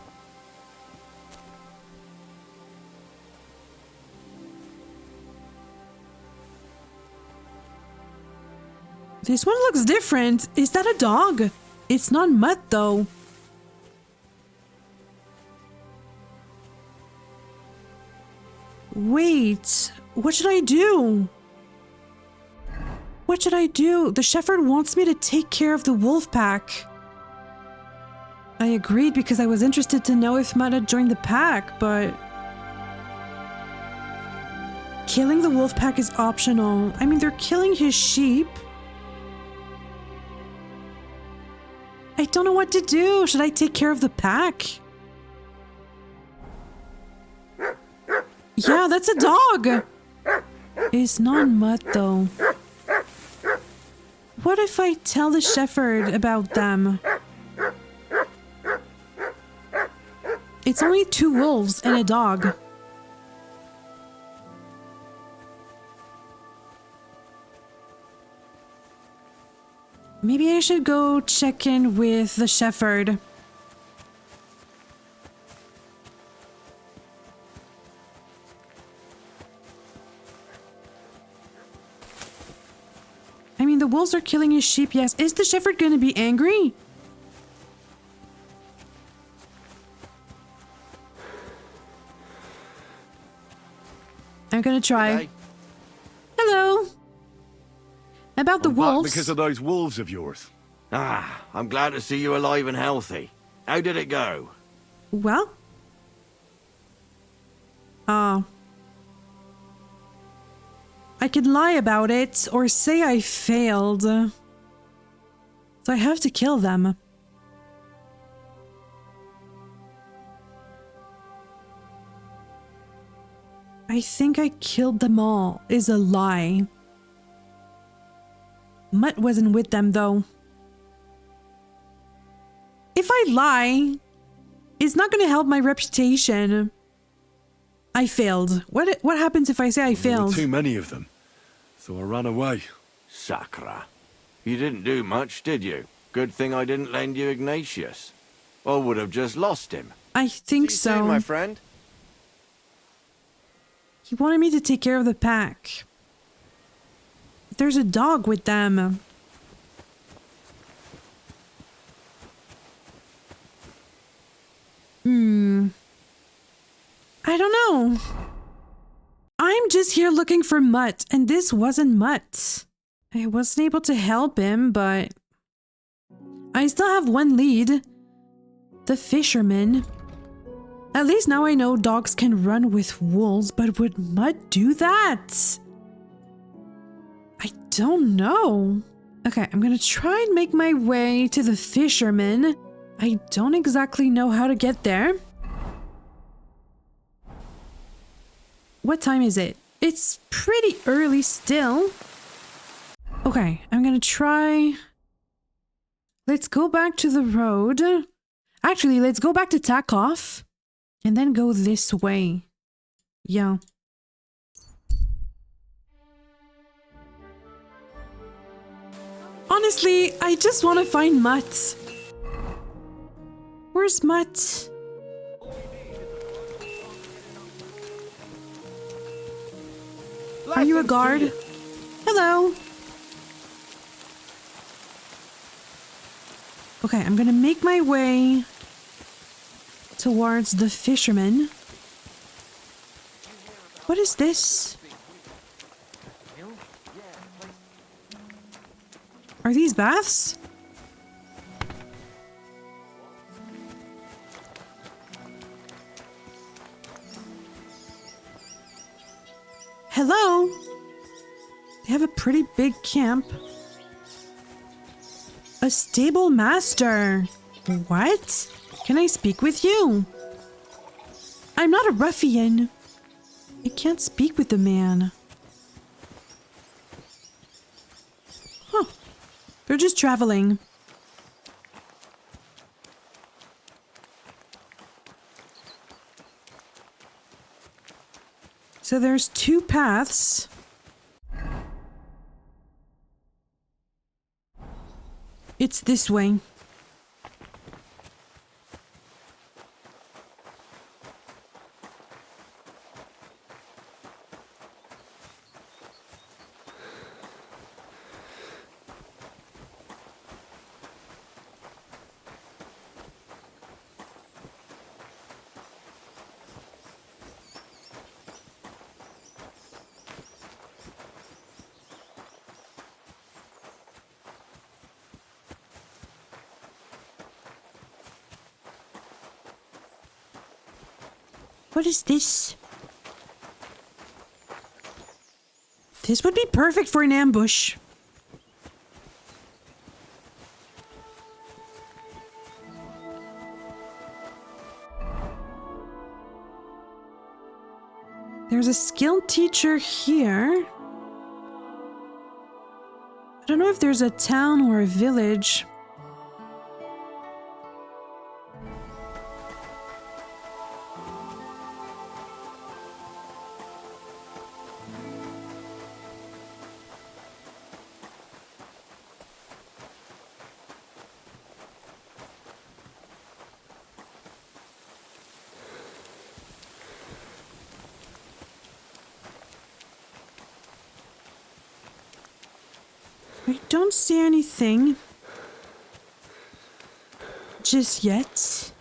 This one looks different. Is that a dog? It's not Mutt though. Wait, what should I do? What should I do? The shepherd wants me to take care of the wolf pack. I agreed because I was interested to know if Mutt had joined the pack, but killing the wolf pack is optional. I mean, they're killing his sheep. I don't know what to do. Should I take care of the pack? Yeah, that's a dog. It's not Mutt though. What if I tell the shepherd about them? It's only 2 wolves and a dog. Maybe I should go check in with the shepherd. I mean, the wolves are killing his sheep, yes. Is the shepherd going to be angry? I'm going to try. Hello. About the wolves. Back because of those wolves of yours. Ah, I'm glad to see you alive and healthy. How did it go? Well. I could lie about it or say I failed. So I have to kill them. I think I killed them all is a lie. Mutt wasn't with them though. If I lie, it's not going to help my reputation. I failed. What happens if I say I failed? There were too many of them, so I ran away. Sacra. You didn't do much, did you? Good thing I didn't lend you Ignatius. I would have just lost him. I think so. See you soon, my friend. He wanted me to take care of the pack. There's a dog with them. I don't know. I'm just here looking for Mutt, and this wasn't Mutt. I wasn't able to help him, but I still have one lead. The fisherman. At least now I know dogs can run with wolves, but would Mutt do that? I don't know. Okay, I'm gonna try and make my way to the fisherman. I don't exactly know how to get there. What time is it? It's pretty early still. Okay, I'm gonna try. Let's go back to the road. Actually, let's go back to Takov and then go this way. Yeah. Honestly, I just want to find Mutt. Where's Mutt? Are you a guard? Hello. Okay, I'm gonna make my way towards the fisherman. What is this? Are these baths? Hello? They have a pretty big camp. A stable master. What? Can I speak with you? I'm not a ruffian. I can't speak with the man. Huh. They're just traveling. So there's two paths. It's this way. What is this? This would be perfect for an ambush. There's a skilled teacher here. I don't know if there's a town or a village. I don't see anything just yet.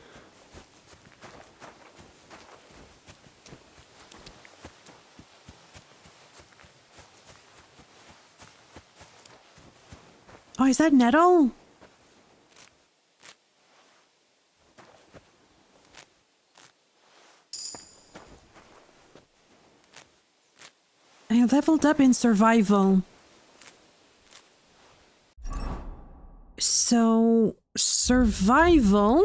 Oh, is that nettle? I leveled up in survival. So, survival?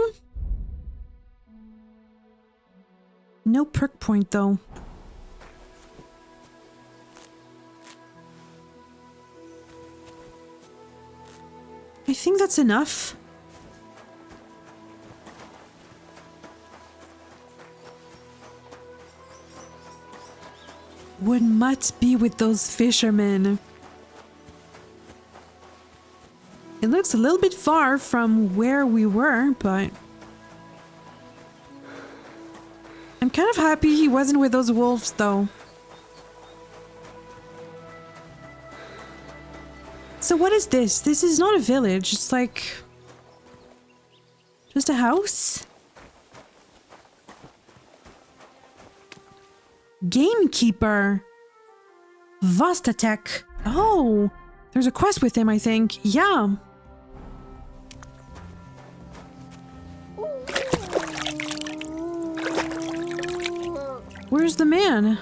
No perk point though. I think that's enough. Would Mutt be with those fishermen? It looks a little bit far from where we were, but I'm kind of happy he wasn't with those wolves, though. So what is this? This is not a village. It's like just a house? Gamekeeper. Vostatek. Oh, there's a quest with him, I think. Yeah. Where's the man?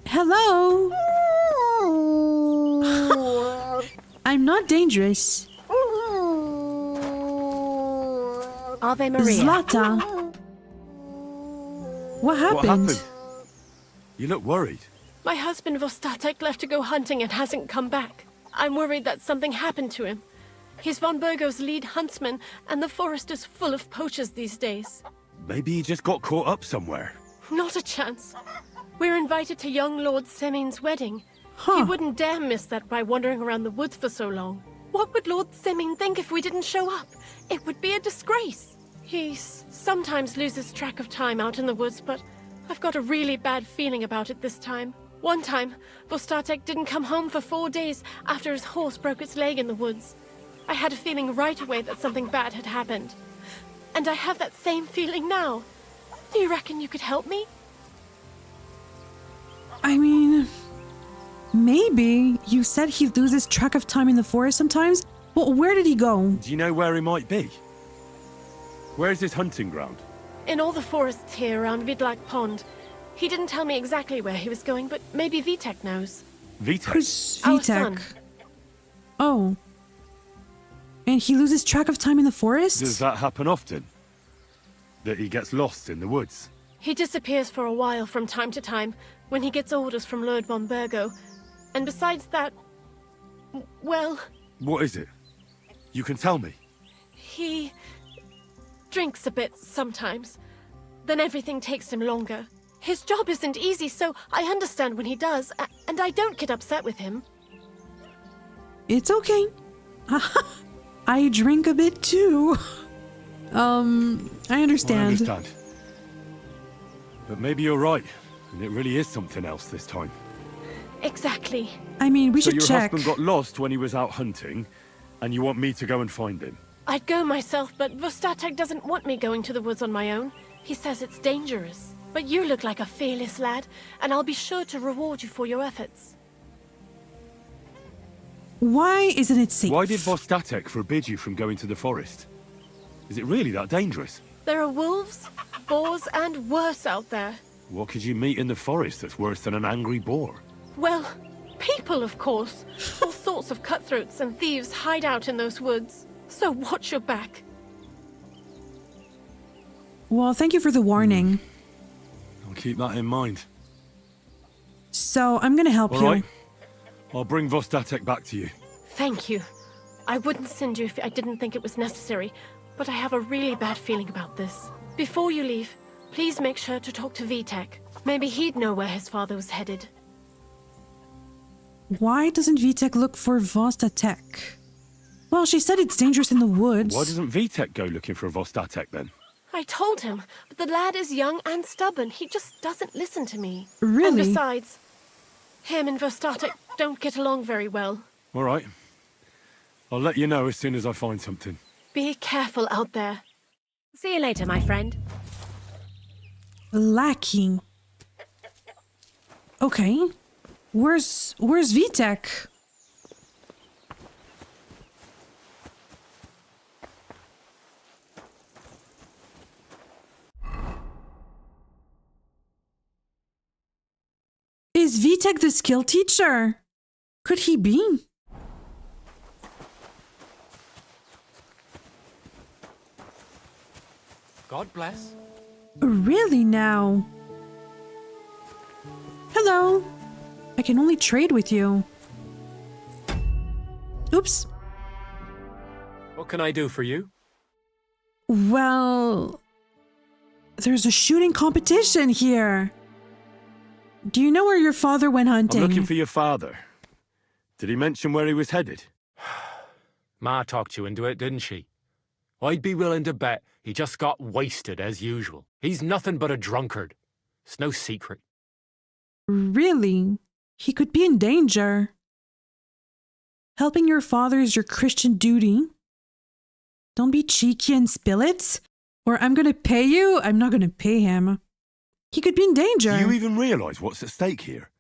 Hello? I'm not dangerous. Ave Maria. Zlata. What happened? You look worried. My husband Vostatek left to go hunting and hasn't come back. I'm worried that something happened to him. He's von Burgo's lead huntsman, and the forest is full of poachers these days. Maybe he just got caught up somewhere. Not a chance. We're invited to young Lord Semin's wedding. Huh. He wouldn't dare miss that by wandering around the woods for so long. What would Lord Semin think if we didn't show up? It would be a disgrace. He sometimes loses track of time out in the woods, but I've got a really bad feeling about it this time. One time, Vostatek didn't come home for 4 days after his horse broke its leg in the woods. I had a feeling right away that something bad had happened. And I have that same feeling now. Do you reckon you could help me? I mean, maybe. You said he loses track of time in the forest sometimes? Well, where did he go? Do you know where he might be? Where's his hunting ground? In all the forests here around Vidlak Pond. He didn't tell me exactly where he was going, but maybe Vitek knows. Vitek? Who's Our Vitek? son. Oh. And he loses track of time in the forest? Does that happen often? That he gets lost in the woods? He disappears for a while from time to time when he gets orders from Lord von Burgo. And besides that, well... What is it? You can tell me. He drinks a bit sometimes. Then everything takes him longer. His job isn't easy, so I understand when he does, and I don't get upset with him. It's okay. I drink a bit too. I understand. I understand. But maybe you're right, and it really is something else this time. Exactly. I mean, we so should your check. husband got lost when he was out hunting, and you want me to go and find him? I'd go myself, but Vostatek doesn't want me going to the woods on my own. He says it's dangerous. But you look like a fearless lad, and I'll be sure to reward you for your efforts. Why isn't it safe? Why did Vostatek forbid you from going to the forest? Is it really that dangerous? There are wolves, boars, and worse out there. What could you meet in the forest that's worse than an angry boar? Well, people, of course. All sorts of cutthroats and thieves hide out in those woods. So watch your back. Well, thank you for the warning. I'll keep that in mind. So, I'm gonna help All you. right. I'll bring Vostatek back to you. Thank you. I wouldn't send you if I didn't think it was necessary, but I have a really bad feeling about this. Before you leave, please make sure to talk to Vitek. Maybe he'd know where his father was headed. Why doesn't Vitek look for Vostatek? Well, she said it's dangerous in the woods. Why doesn't Vitek go looking for Vostatek then? I told him, but the lad is young and stubborn. He just doesn't listen to me. Really? And besides, Him and Vostatek don't get along very well. All right. I'll let you know as soon as I find something. Be careful out there. See you later, my friend. Lacking. Okay. Where's Vitek? Is Vitek the skill teacher? Could he be? God bless. Really now? Hello. I can only trade with you. Oops. What can I do for you? Well, there's a shooting competition here. Do you know where your father went hunting? I'm looking for your father. Did he mention where he was headed? Ma talked you into it, didn't she? I'd be willing to bet he just got wasted as usual. He's nothing but a drunkard. It's no secret. Really? He could be in danger. Helping your father is your Christian duty. Don't be cheeky and spill it. Or I'm gonna pay you, I'm not gonna pay him. He could be in danger. Do you even realise what's at stake here?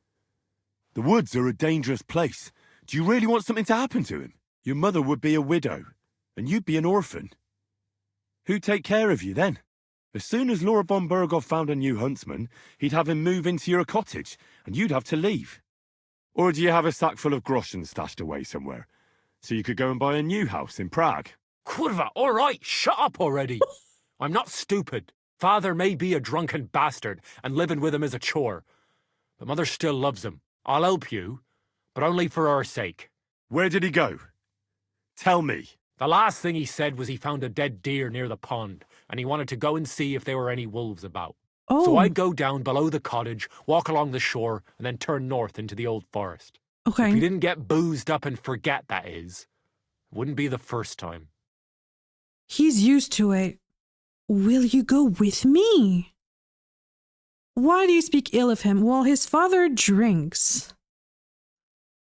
The woods are a dangerous place. Do you really want something to happen to him? Your mother would be a widow, and you'd be an orphan. Who'd take care of you then? As soon as Laura von Berghoff found a new huntsman, he'd have him move into your cottage, and you'd have to leave. Or do you have a sack full of groschen stashed away somewhere, so you could go and buy a new house in Prague? Kurva, all right, shut up already. I'm not stupid. Father may be a drunken bastard, and living with him is a chore. But Mother still loves him. I'll help you, but only for her sake. Where did he go? Tell me. The last thing he said was he found a dead deer near the pond, and he wanted to go and see if there were any wolves about. Oh. So I'd go down below the cottage, walk along the shore, and then turn north into the old forest. Okay. If he didn't get boozed up and forget, that is. It wouldn't be the first time. He's used to it. Will you go with me? Why do you speak ill of him? Well, his father drinks.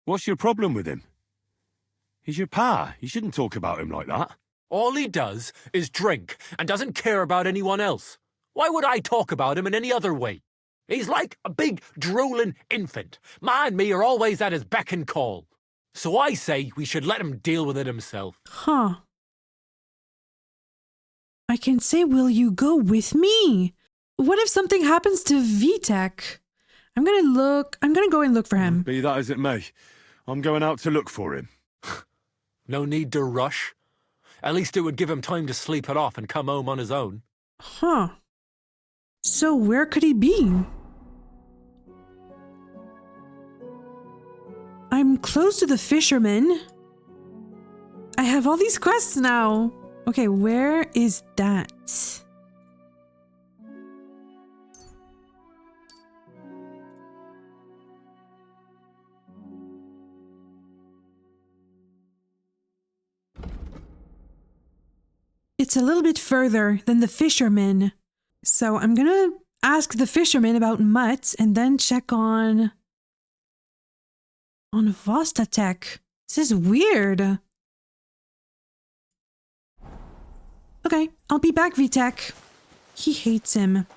What's your problem with him? He's your pa. You shouldn't talk about him like that. All he does is drink and doesn't care about anyone else. Why would I talk about him in any other way? He's like a big, drooling infant. Ma and me are always at his beck and call. So I say we should let him deal with it himself. Huh. I can say, will you go with me? What if something happens to Vitek? I'm gonna go and look for him. Be that as it may, I'm going out to look for him. No need to rush. At least it would give him time to sleep it off and come home on his own. Huh. So where could he be? I'm close to the fisherman. I have all these quests now. Okay, where is that? It's a little bit further than the fisherman. So I'm gonna ask the fisherman about Mutt and then check on Vostatek. This is weird. Okay, I'll be back, Vitek. He hates him.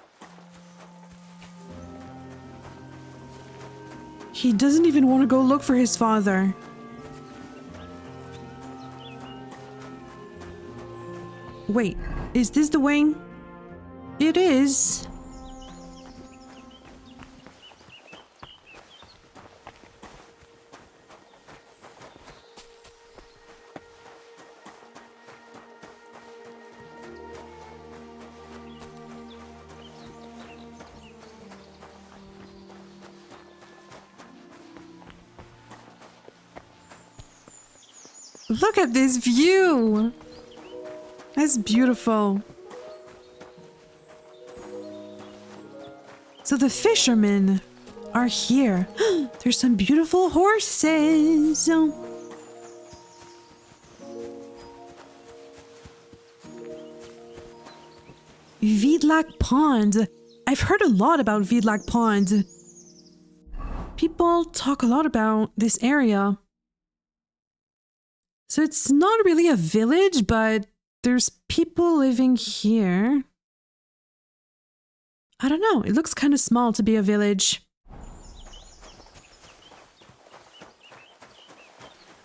He doesn't even want to go look for his father. Wait, is this the way? It is. Look at this view! That's beautiful. So the fishermen are here. There's some beautiful horses. Vidlak Pond. I've heard a lot about Vidlak Pond. People talk a lot about this area. So it's not really a village, but there's people living here. I don't know. It looks kind of small to be a village.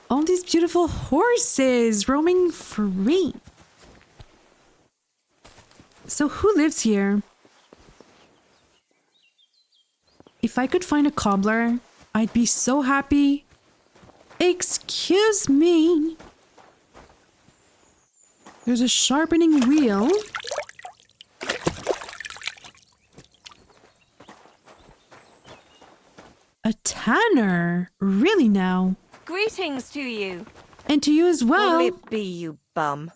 All these beautiful horses roaming free. So who lives here? If I could find a cobbler, I'd be so happy. Excuse me. There's a sharpening wheel. A tanner? Really now? Greetings to you. And to you as well. Will it be, you bum?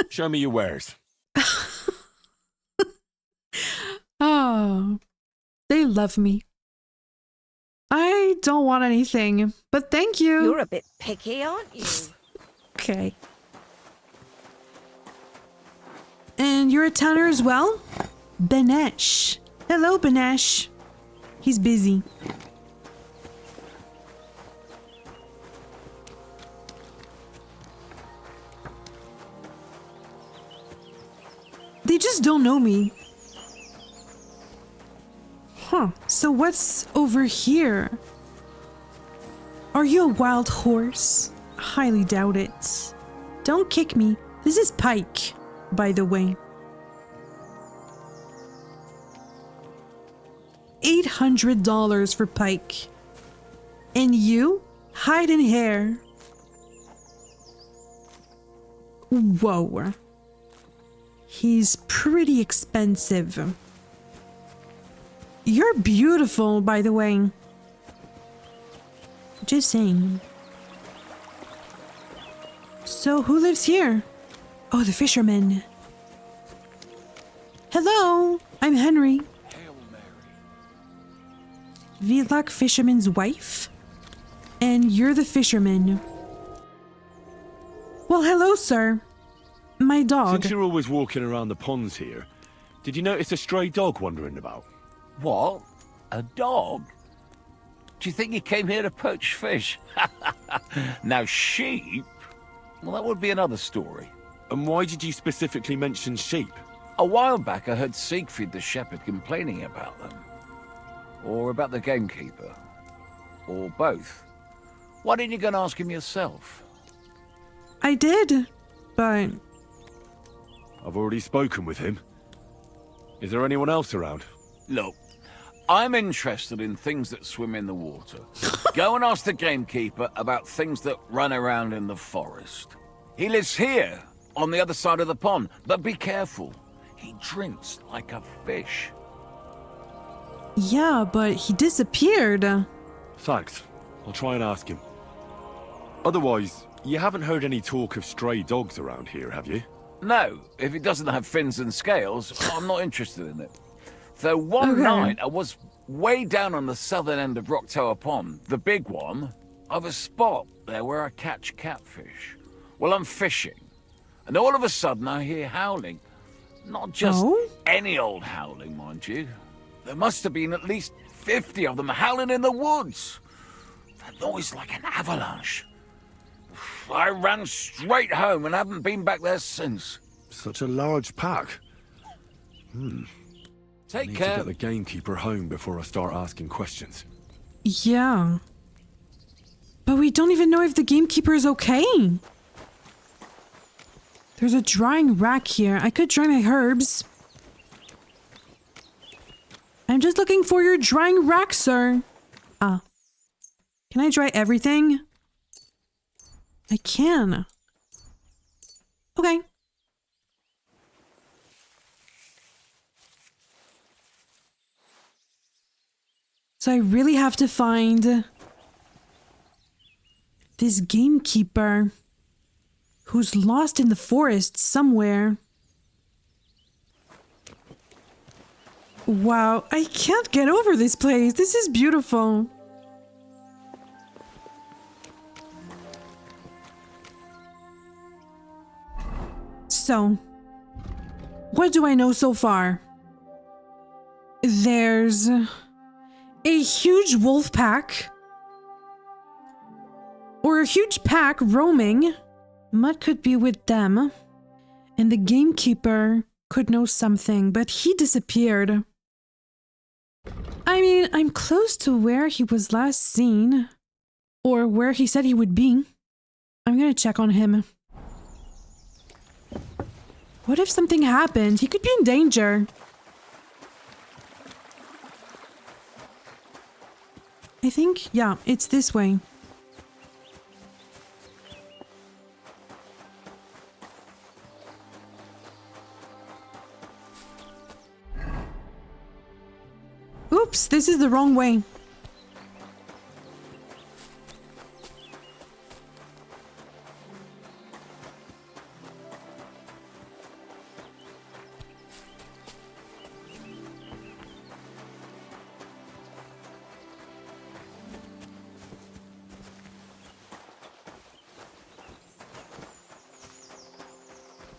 Show me your wares. Oh, they love me. I don't want anything, but thank you. You're a bit picky, aren't you? Okay. And you're a tanner as well? Benesh. Hello, Benesh. He's busy. They just don't know me. Huh, so what's over here? Are you a wild horse? Highly doubt it. Don't kick me. This is Pike, by the way. $800 for Pike. And you? Hide and hair. Whoa. He's pretty expensive. You're beautiful, by the way. Just saying. So, who lives here? Oh, the fisherman. Hello, I'm Henry. Hail Mary. Vilak fisherman's wife? And you're the fisherman. Well, hello, sir. My dog. Since you're always walking around the ponds here, did you notice a stray dog wandering about? What? A dog? Do you think he came here to poach fish? Now, sheep? Well, that would be another story. And why did you specifically mention sheep? A while back, I heard Siegfried the shepherd complaining about them. Or about the gamekeeper. Or both. Why didn't you go and ask him yourself? I did, but... I've already spoken with him. Is there anyone else around? Look, I'm interested in things that swim in the water. Go and ask the gamekeeper about things that run around in the forest. He lives here, on the other side of the pond, but be careful. He drinks like a fish. Yeah, but he disappeared. Thanks. I'll try and ask him. Otherwise, you haven't heard any talk of stray dogs around here, have you? No, if it doesn't have fins and scales, I'm not interested in it. Though one night I was way down on the southern end of Rock Tower Pond, the big one, I've a spot there where I catch catfish. Well, I'm fishing, and all of a sudden I hear howling. Not just any old howling, mind you. There must have been at least 50 of them howling in the woods. That noise like an avalanche. I ran straight home and haven't been back there since. Such a large pack. Take I need care. to get the gamekeeper home before I start asking questions. Yeah. But we don't even know if the gamekeeper is okay. There's a drying rack here. I could dry my herbs. I'm just looking for your drying rack, sir. Ah. Can I dry everything? I can. Okay. So I really have to find this gamekeeper who's lost in the forest somewhere. Wow, I can't get over this place. This is beautiful. So, what do I know so far? There's a huge wolf pack. Or a huge pack roaming. Mutt could be with them. And the gamekeeper could know something, but he disappeared. I mean, I'm close to where he was last seen. Or where he said he would be. I'm gonna check on him. What if something happened? He could be in danger. I think, yeah, it's this way. Oops, this is the wrong way.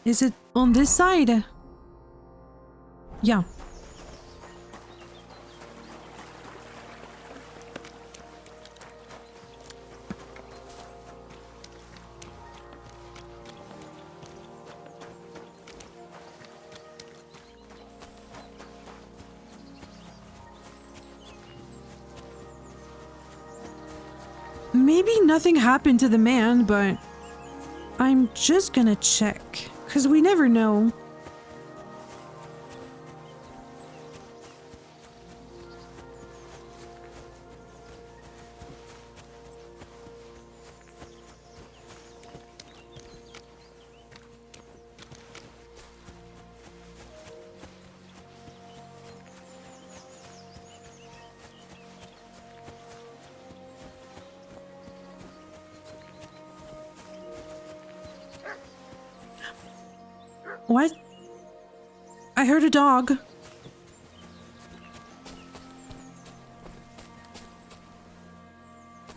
Is it on this side? Yeah. Maybe nothing happened to the man, but I'm just gonna check, because we never know. What? I heard a dog.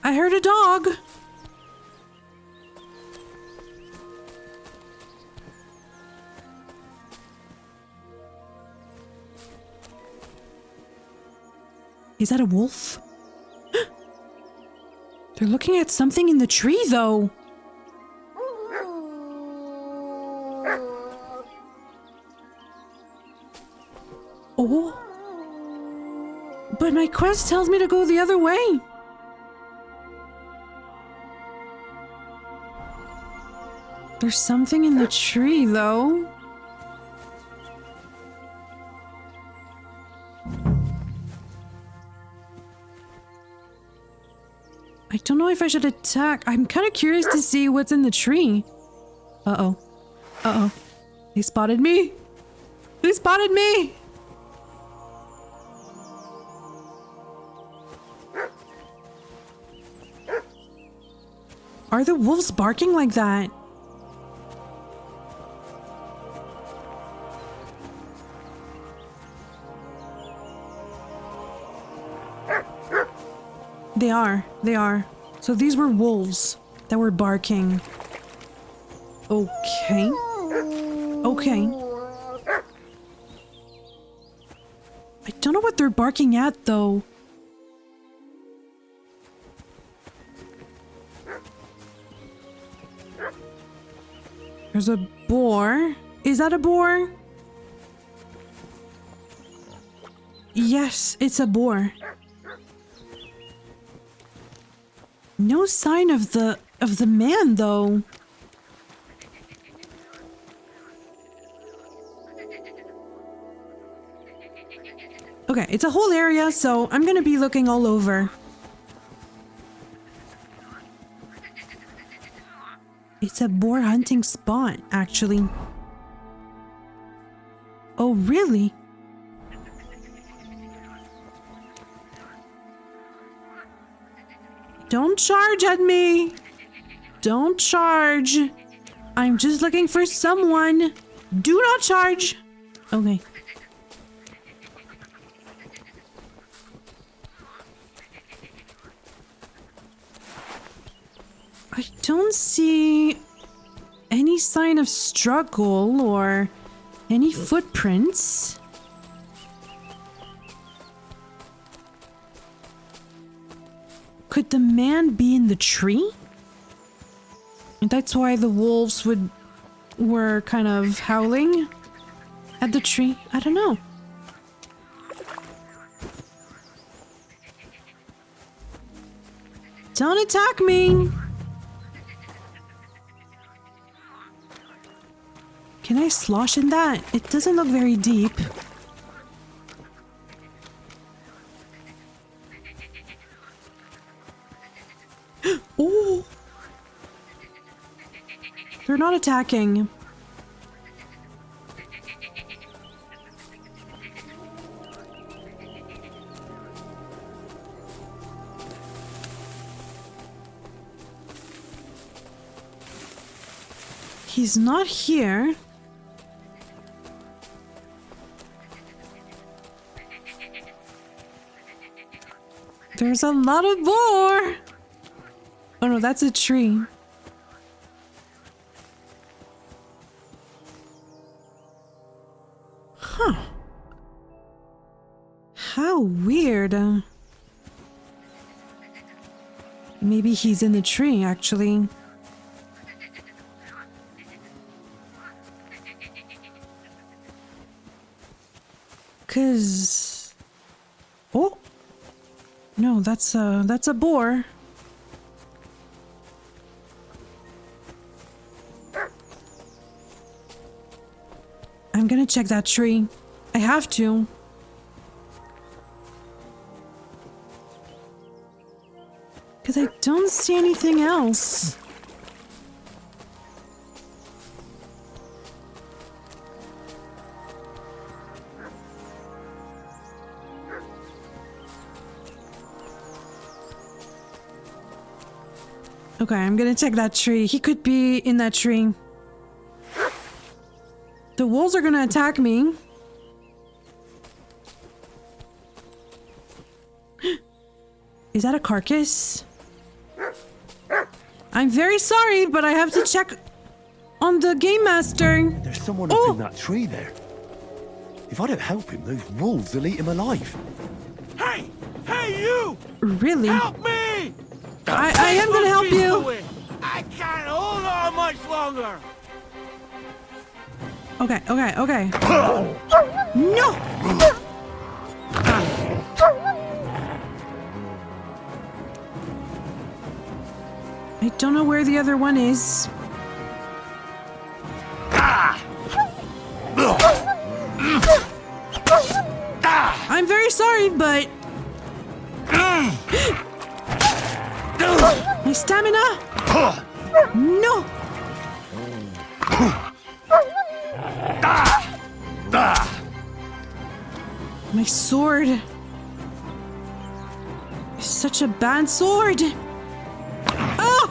I heard a dog. Is that a wolf? They're looking at something in the tree, though. Oh. But my quest tells me to go the other way. There's something in the tree, though. I don't know if I should attack. I'm kind of curious to see what's in the tree. Uh-oh. Uh-oh. They spotted me. They spotted me. Are the wolves barking like that? They are. They are. So these were wolves that were barking. Okay. Okay. I don't know what they're barking at, though. There's a boar. Is that a boar? Yes, it's a boar. No sign of the man, though. Okay, it's a whole area, so I'm gonna be looking all over. It's a boar hunting spot, actually. Oh, really? Don't charge at me! Don't charge! I'm just looking for someone! Do not charge! Okay. I don't see any sign of struggle or any footprints. Could the man be in the tree? And that's why the wolves were kind of howling at the tree. I don't know. Don't attack me! Can I slosh in that? It doesn't look very deep. Oh! They're not attacking. He's not here. There's a lot of boar. Oh no, that's a tree. Huh. How weird. Maybe he's in the tree, actually. Oh! No, that's a boar. I'm gonna check that tree. I have to. Because I don't see anything else. Okay, I'm gonna check that tree. He could be in that tree. The wolves are gonna attack me. Is that a carcass? I'm very sorry, but I have to check on the game master. There's someone up in that tree there. If I don't help him, those wolves will eat him alive. Hey! Hey, you! Really? Help me! I am gonna help you. I can't hold on much longer. Okay, okay, okay. No! I don't know where the other one is. I'm very sorry, but... My stamina? No! My sword. It's such a bad sword. Oh!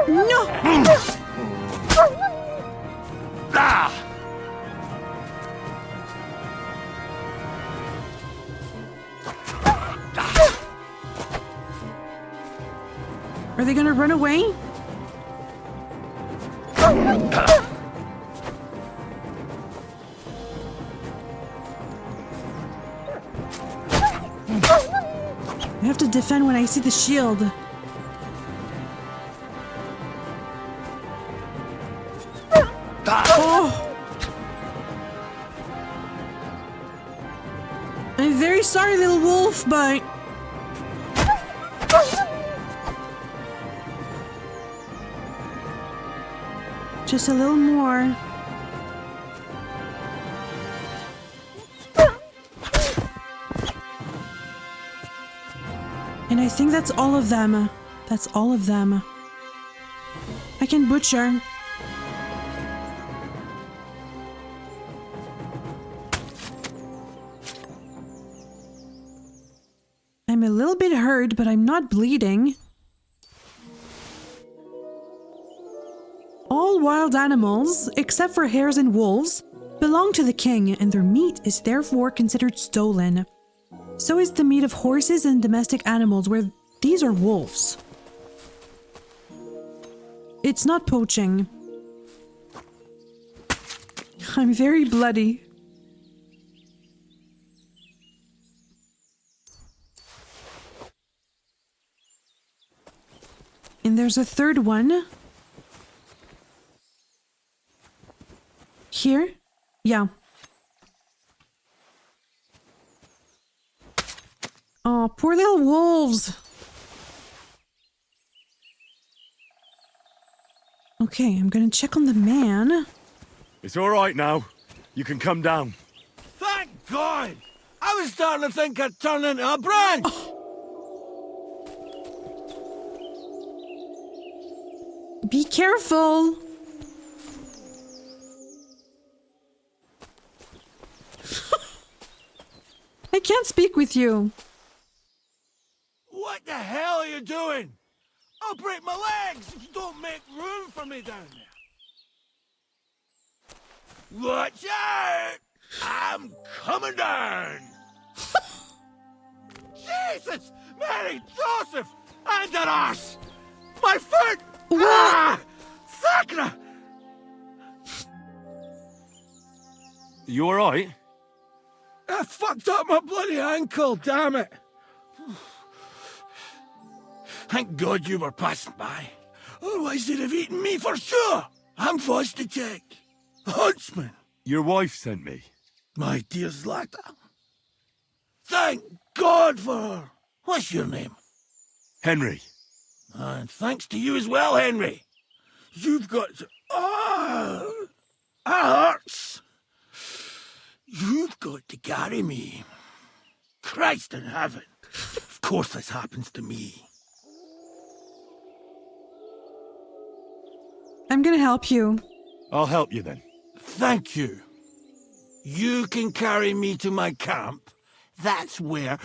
No! Are they gonna run away? I have to defend when I see the shield. Oh. I'm very sorry, little wolf, but... Just a little more. And I think that's all of them. That's all of them. I can butcher. I'm a little bit hurt, but I'm not bleeding. All wild animals, except for hares and wolves, belong to the king, and their meat is therefore considered stolen. So is the meat of horses and domestic animals, where these are wolves. It's not poaching. I'm very bloody. And there's a third one. Here? Yeah. Oh, poor little wolves. Okay, I'm gonna check on the man. It's all right now. You can come down. Thank God! I was starting to think I'd turn into a branch! Be careful. I can't speak with you. What the hell are you doing? I'll break my legs if you don't make room for me down there. Watch out! I'm coming down! Jesus! Mary Joseph! And an arse! My foot! What? Ah! Sacra! You all right? I fucked up my bloody ankle, damn it! Thank God you were passing by. Otherwise they'd have eaten me for sure. I'm forced to check. Huntsman. Your wife sent me. My dear Zlata. Thank God for her. What's your name? Henry. And thanks to you as well, Henry. You've got to... Oh, that hurts. You've got to carry me. Christ in heaven. Of course this happens to me. I'm gonna help you. I'll help you then. Thank you. You can carry me to my camp. That's where...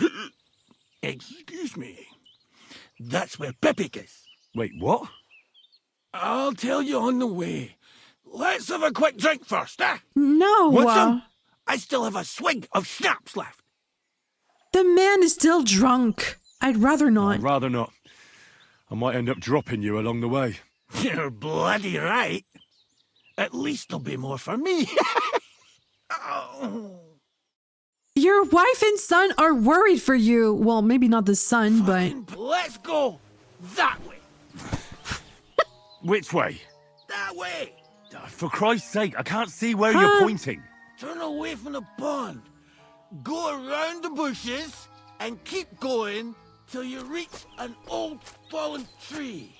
Excuse me. That's where Pepik is. Wait, what? I'll tell you on the way. Let's have a quick drink first, eh? No. Want some? I still have a swig of schnapps left. The man is still drunk. I'd rather not. I'd rather not. I might end up dropping you along the way. You're bloody right. At least there'll be more for me. Oh. Your wife and son are worried for you. Well, maybe not the son, but... Let's go that way. Which way? That way. For Christ's sake, I can't see where you're pointing. Turn away from the pond. Go around the bushes and keep going till you reach an old fallen tree.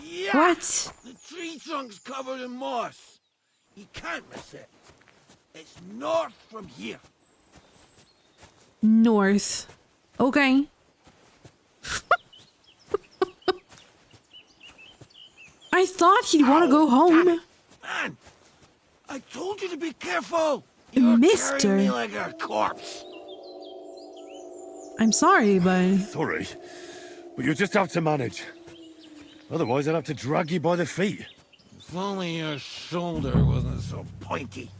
Yeah! What? The tree trunk's covered in moss. You can't miss it. It's north from here. North. Okay. I thought he'd want to go home. Man, I told you to be careful. You're carrying me like a corpse. I'm sorry, but... Sorry, but you'll just have to manage. Otherwise, I'd have to drag you by the feet. If only your shoulder wasn't so pointy.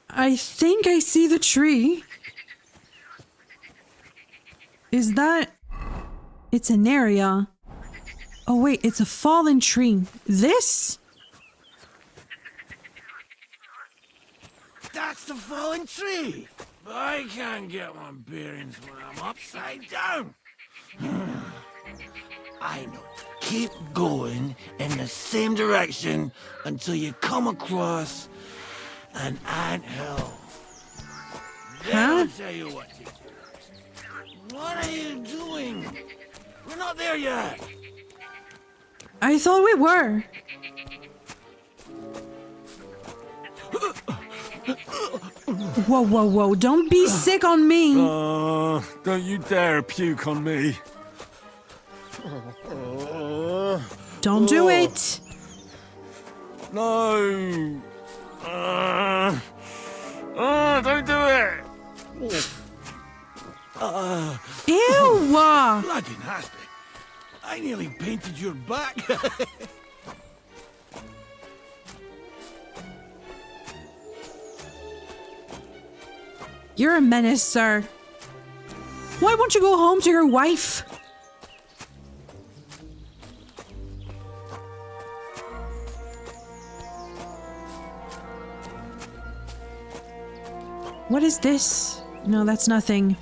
I think I see the tree. Is that... It's an area. Oh wait, it's a fallen tree. This? That's the fallen tree. I can't get my bearings when I'm upside down. I know. Keep going in the same direction until you come across an anthill. Then I'll tell you what to do. What are you doing? We're not there yet. I thought we were. Whoa, whoa, whoa. Don't be sick on me. Don't you dare puke on me. Don't do it. No. Don't do it. Ew. Bloody nasty. I nearly painted your back. You're a menace, sir. Why won't you go home to your wife? What is this? No, that's nothing.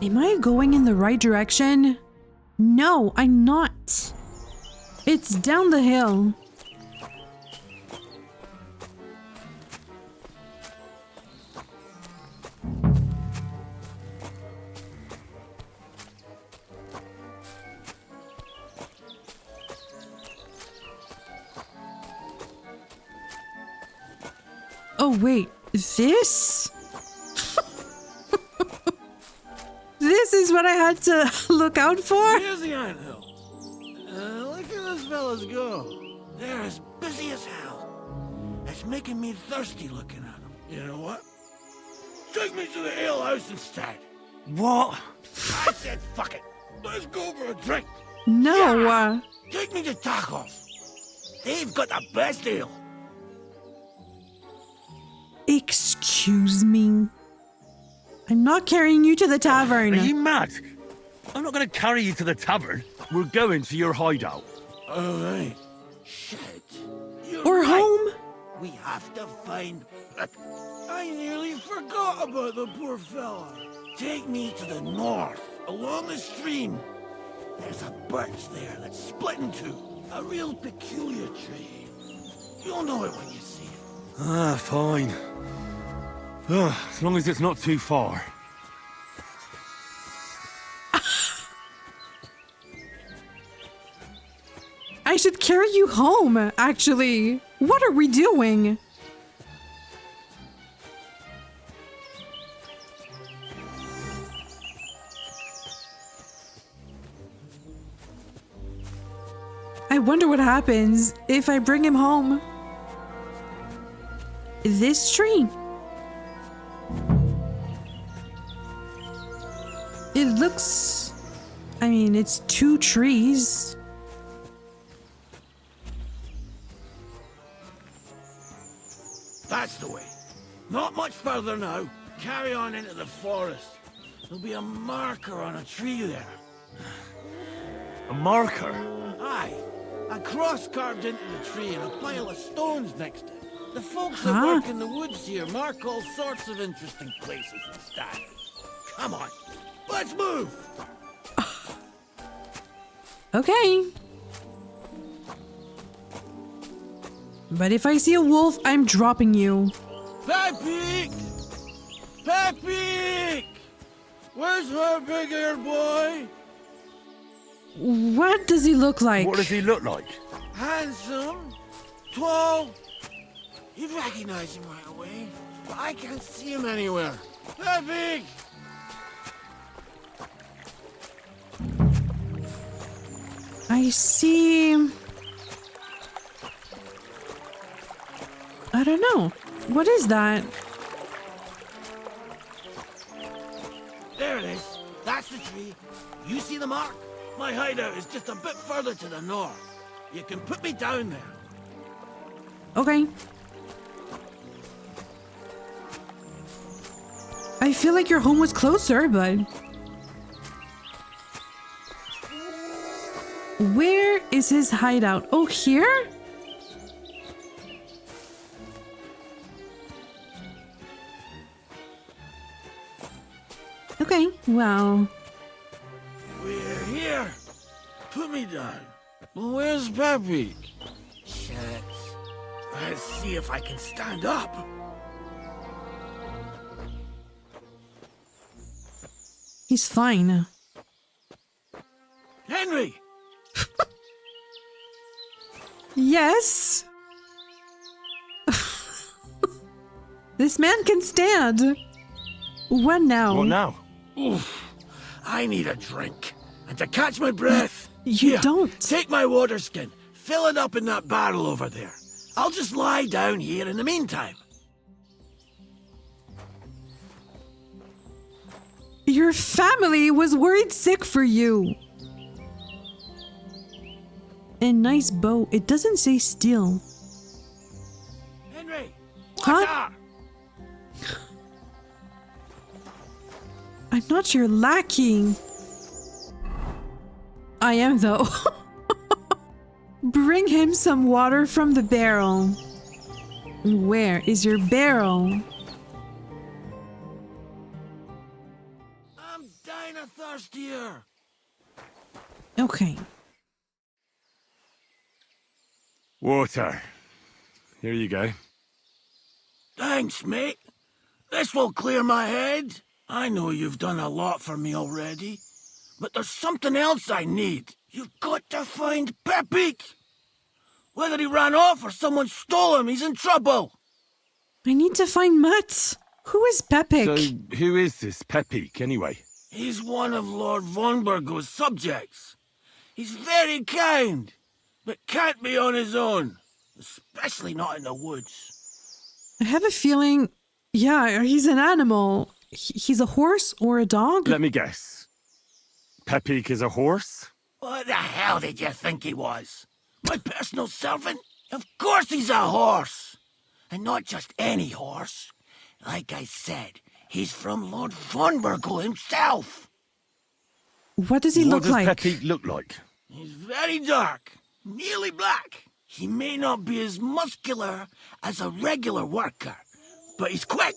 Am I going in the right direction? No, I'm not. It's down the hill. Oh wait, this? This is what I had to look out for? Here's the anthill. Look at those fellas go. They're as busy as hell. It's making me thirsty looking at them. You know what? Take me to the ale house instead. What? I said fuck it. Let's go for a drink. No. Yeah. Take me to Tacos. They've got the best ale. Excuse me. I'm not carrying you to the tavern. Are you mad? I'm not going to carry you to the tavern. We're going to your hideout. All right. Shit. Or right. Home. We have to find... I nearly forgot about the poor fella. Take me to the north, along the stream. There's a birch there that's split in two. A real peculiar tree. You'll know it when you see it. Ah, fine. As long as it's not too far. I should carry you home, actually. What are we doing? I wonder what happens if I bring him home. This tree. It looks... I mean, it's two trees. That's the way. Not much further now. Carry on into the forest. There'll be a marker on a tree there. A marker? Aye. A cross carved into the tree and a pile of stones next to it. The folks that work in the woods here mark all sorts of interesting places and stuff. Come on. Let's move! Okay. But if I see a wolf, I'm dropping you. Pepe! Pepe! Where's her big-eared boy? What does he look like? What does he look like? Handsome, tall. You'd recognize him right away, but I can't see him anywhere. Pepe! I see... I don't know. What is that? There it is. That's the tree. You see the mark? My hideout is just a bit further to the north. You can put me down there. Okay. I feel like your home was closer, but... Where is his hideout? Oh, here? Okay, well... We're here. Put me down. Well, where's Pepe? Shit. Let's see if I can stand up. He's fine. Henry! Yes? This man can stand. What now? What now? Oof. I need a drink. And to catch my breath... You don't. Take my water skin. Fill it up in that barrel over there. I'll just lie down here in the meantime. Your family was worried sick for you. A nice bow. It doesn't say steel. Henry! Huh? I'm not your lackey. I am, though. Bring him some water from the barrel. Where is your barrel? I'm dying of thirst here. Okay. Water. Here you go. Thanks, mate. This will clear my head. I know you've done a lot for me already, but there's something else I need. You've got to find Pepik. Whether he ran off or someone stole him, he's in trouble. I need to find Mutt. Who is Pepik? So, who is this Pepik, anyway? He's one of Lord von Burgo's subjects. He's very kind, but can't be on his own, especially not in the woods. I have a feeling, yeah, he's an animal. He's a horse or a dog? Let me guess. Pepik is a horse? What the hell did you think he was? My personal servant? Of course he's a horse. And not just any horse. Like I said, he's from Lord von Burgo himself. What does he look like? What does Pepik look like? He's very dark, nearly black. He may not be as muscular as a regular worker, but he's quick.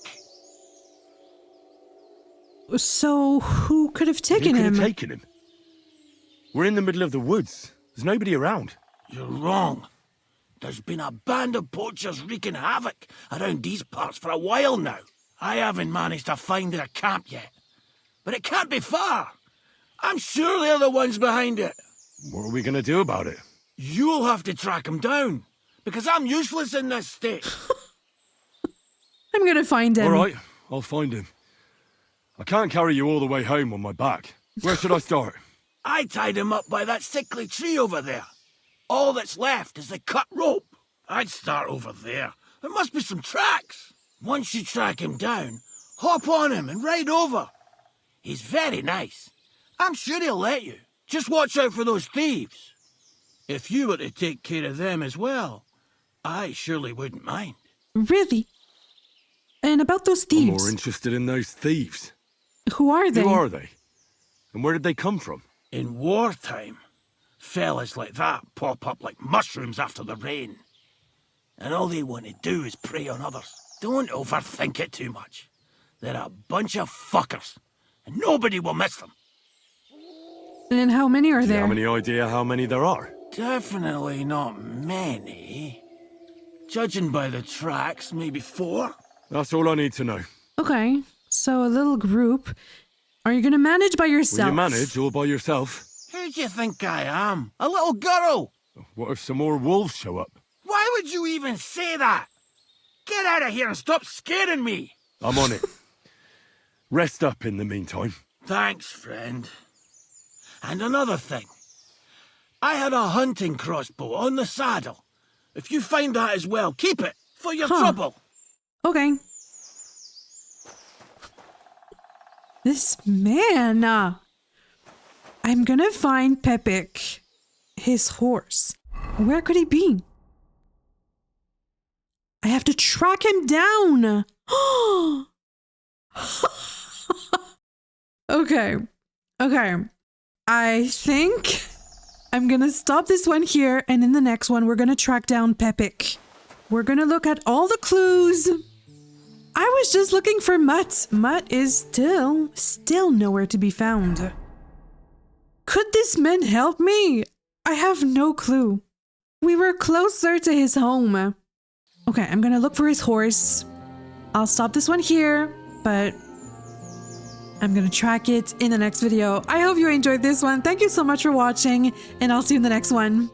So, who could have taken him? Who could have taken him? We're in the middle of the woods. There's nobody around. You're wrong. There's been a band of poachers wreaking havoc around these parts for a while now. I haven't managed to find their camp yet. But it can't be far. I'm sure they're the ones behind it. What are we going to do about it? You'll have to track him down, because I'm useless in this state. I'm going to find him. All right, I'll find him. I can't carry you all the way home on my back. Where should I start? I tied him up by that sickly tree over there. All that's left is the cut rope. I'd start over there. There must be some tracks. Once you track him down, hop on him and ride over. He's very nice. I'm sure he'll let you. Just watch out for those thieves. If you were to take care of them as well, I surely wouldn't mind. Really? And about those thieves? I'm more interested in those thieves. Who are they? Who are they? And where did they come from? In wartime, fellas like that pop up like mushrooms after the rain. And all they want to do is prey on others. Don't overthink it too much. They're a bunch of fuckers, and nobody will miss them. And how many are Do you there? have any idea how many there are? Definitely not many. Judging by the tracks, maybe 4. That's all I need to know. Okay, so a little group. Are you going to manage by yourself? Will you manage all by yourself? Who do you think I am? A little girl? What if some more wolves show up? Why would you even say that? Get out of here and stop scaring me. I'm on it. Rest up in the meantime. Thanks, friend. And another thing. I had a hunting crossbow on the saddle. If you find that as well, keep it for your trouble. Okay. This man. I'm gonna find Pepik. His horse. Where could he be? I have to track him down. Okay. I think I'm gonna stop this one here, and in the next one, we're gonna track down Pepik. We're gonna look at all the clues. I was just looking for Mutt. Mutt is still nowhere to be found. Could this man help me? I have no clue. We were closer to his home. Okay, I'm gonna look for his horse. I'll stop this one here, but I'm gonna track it in the next video. I hope you enjoyed this one. Thank you so much for watching, and I'll see you in the next one.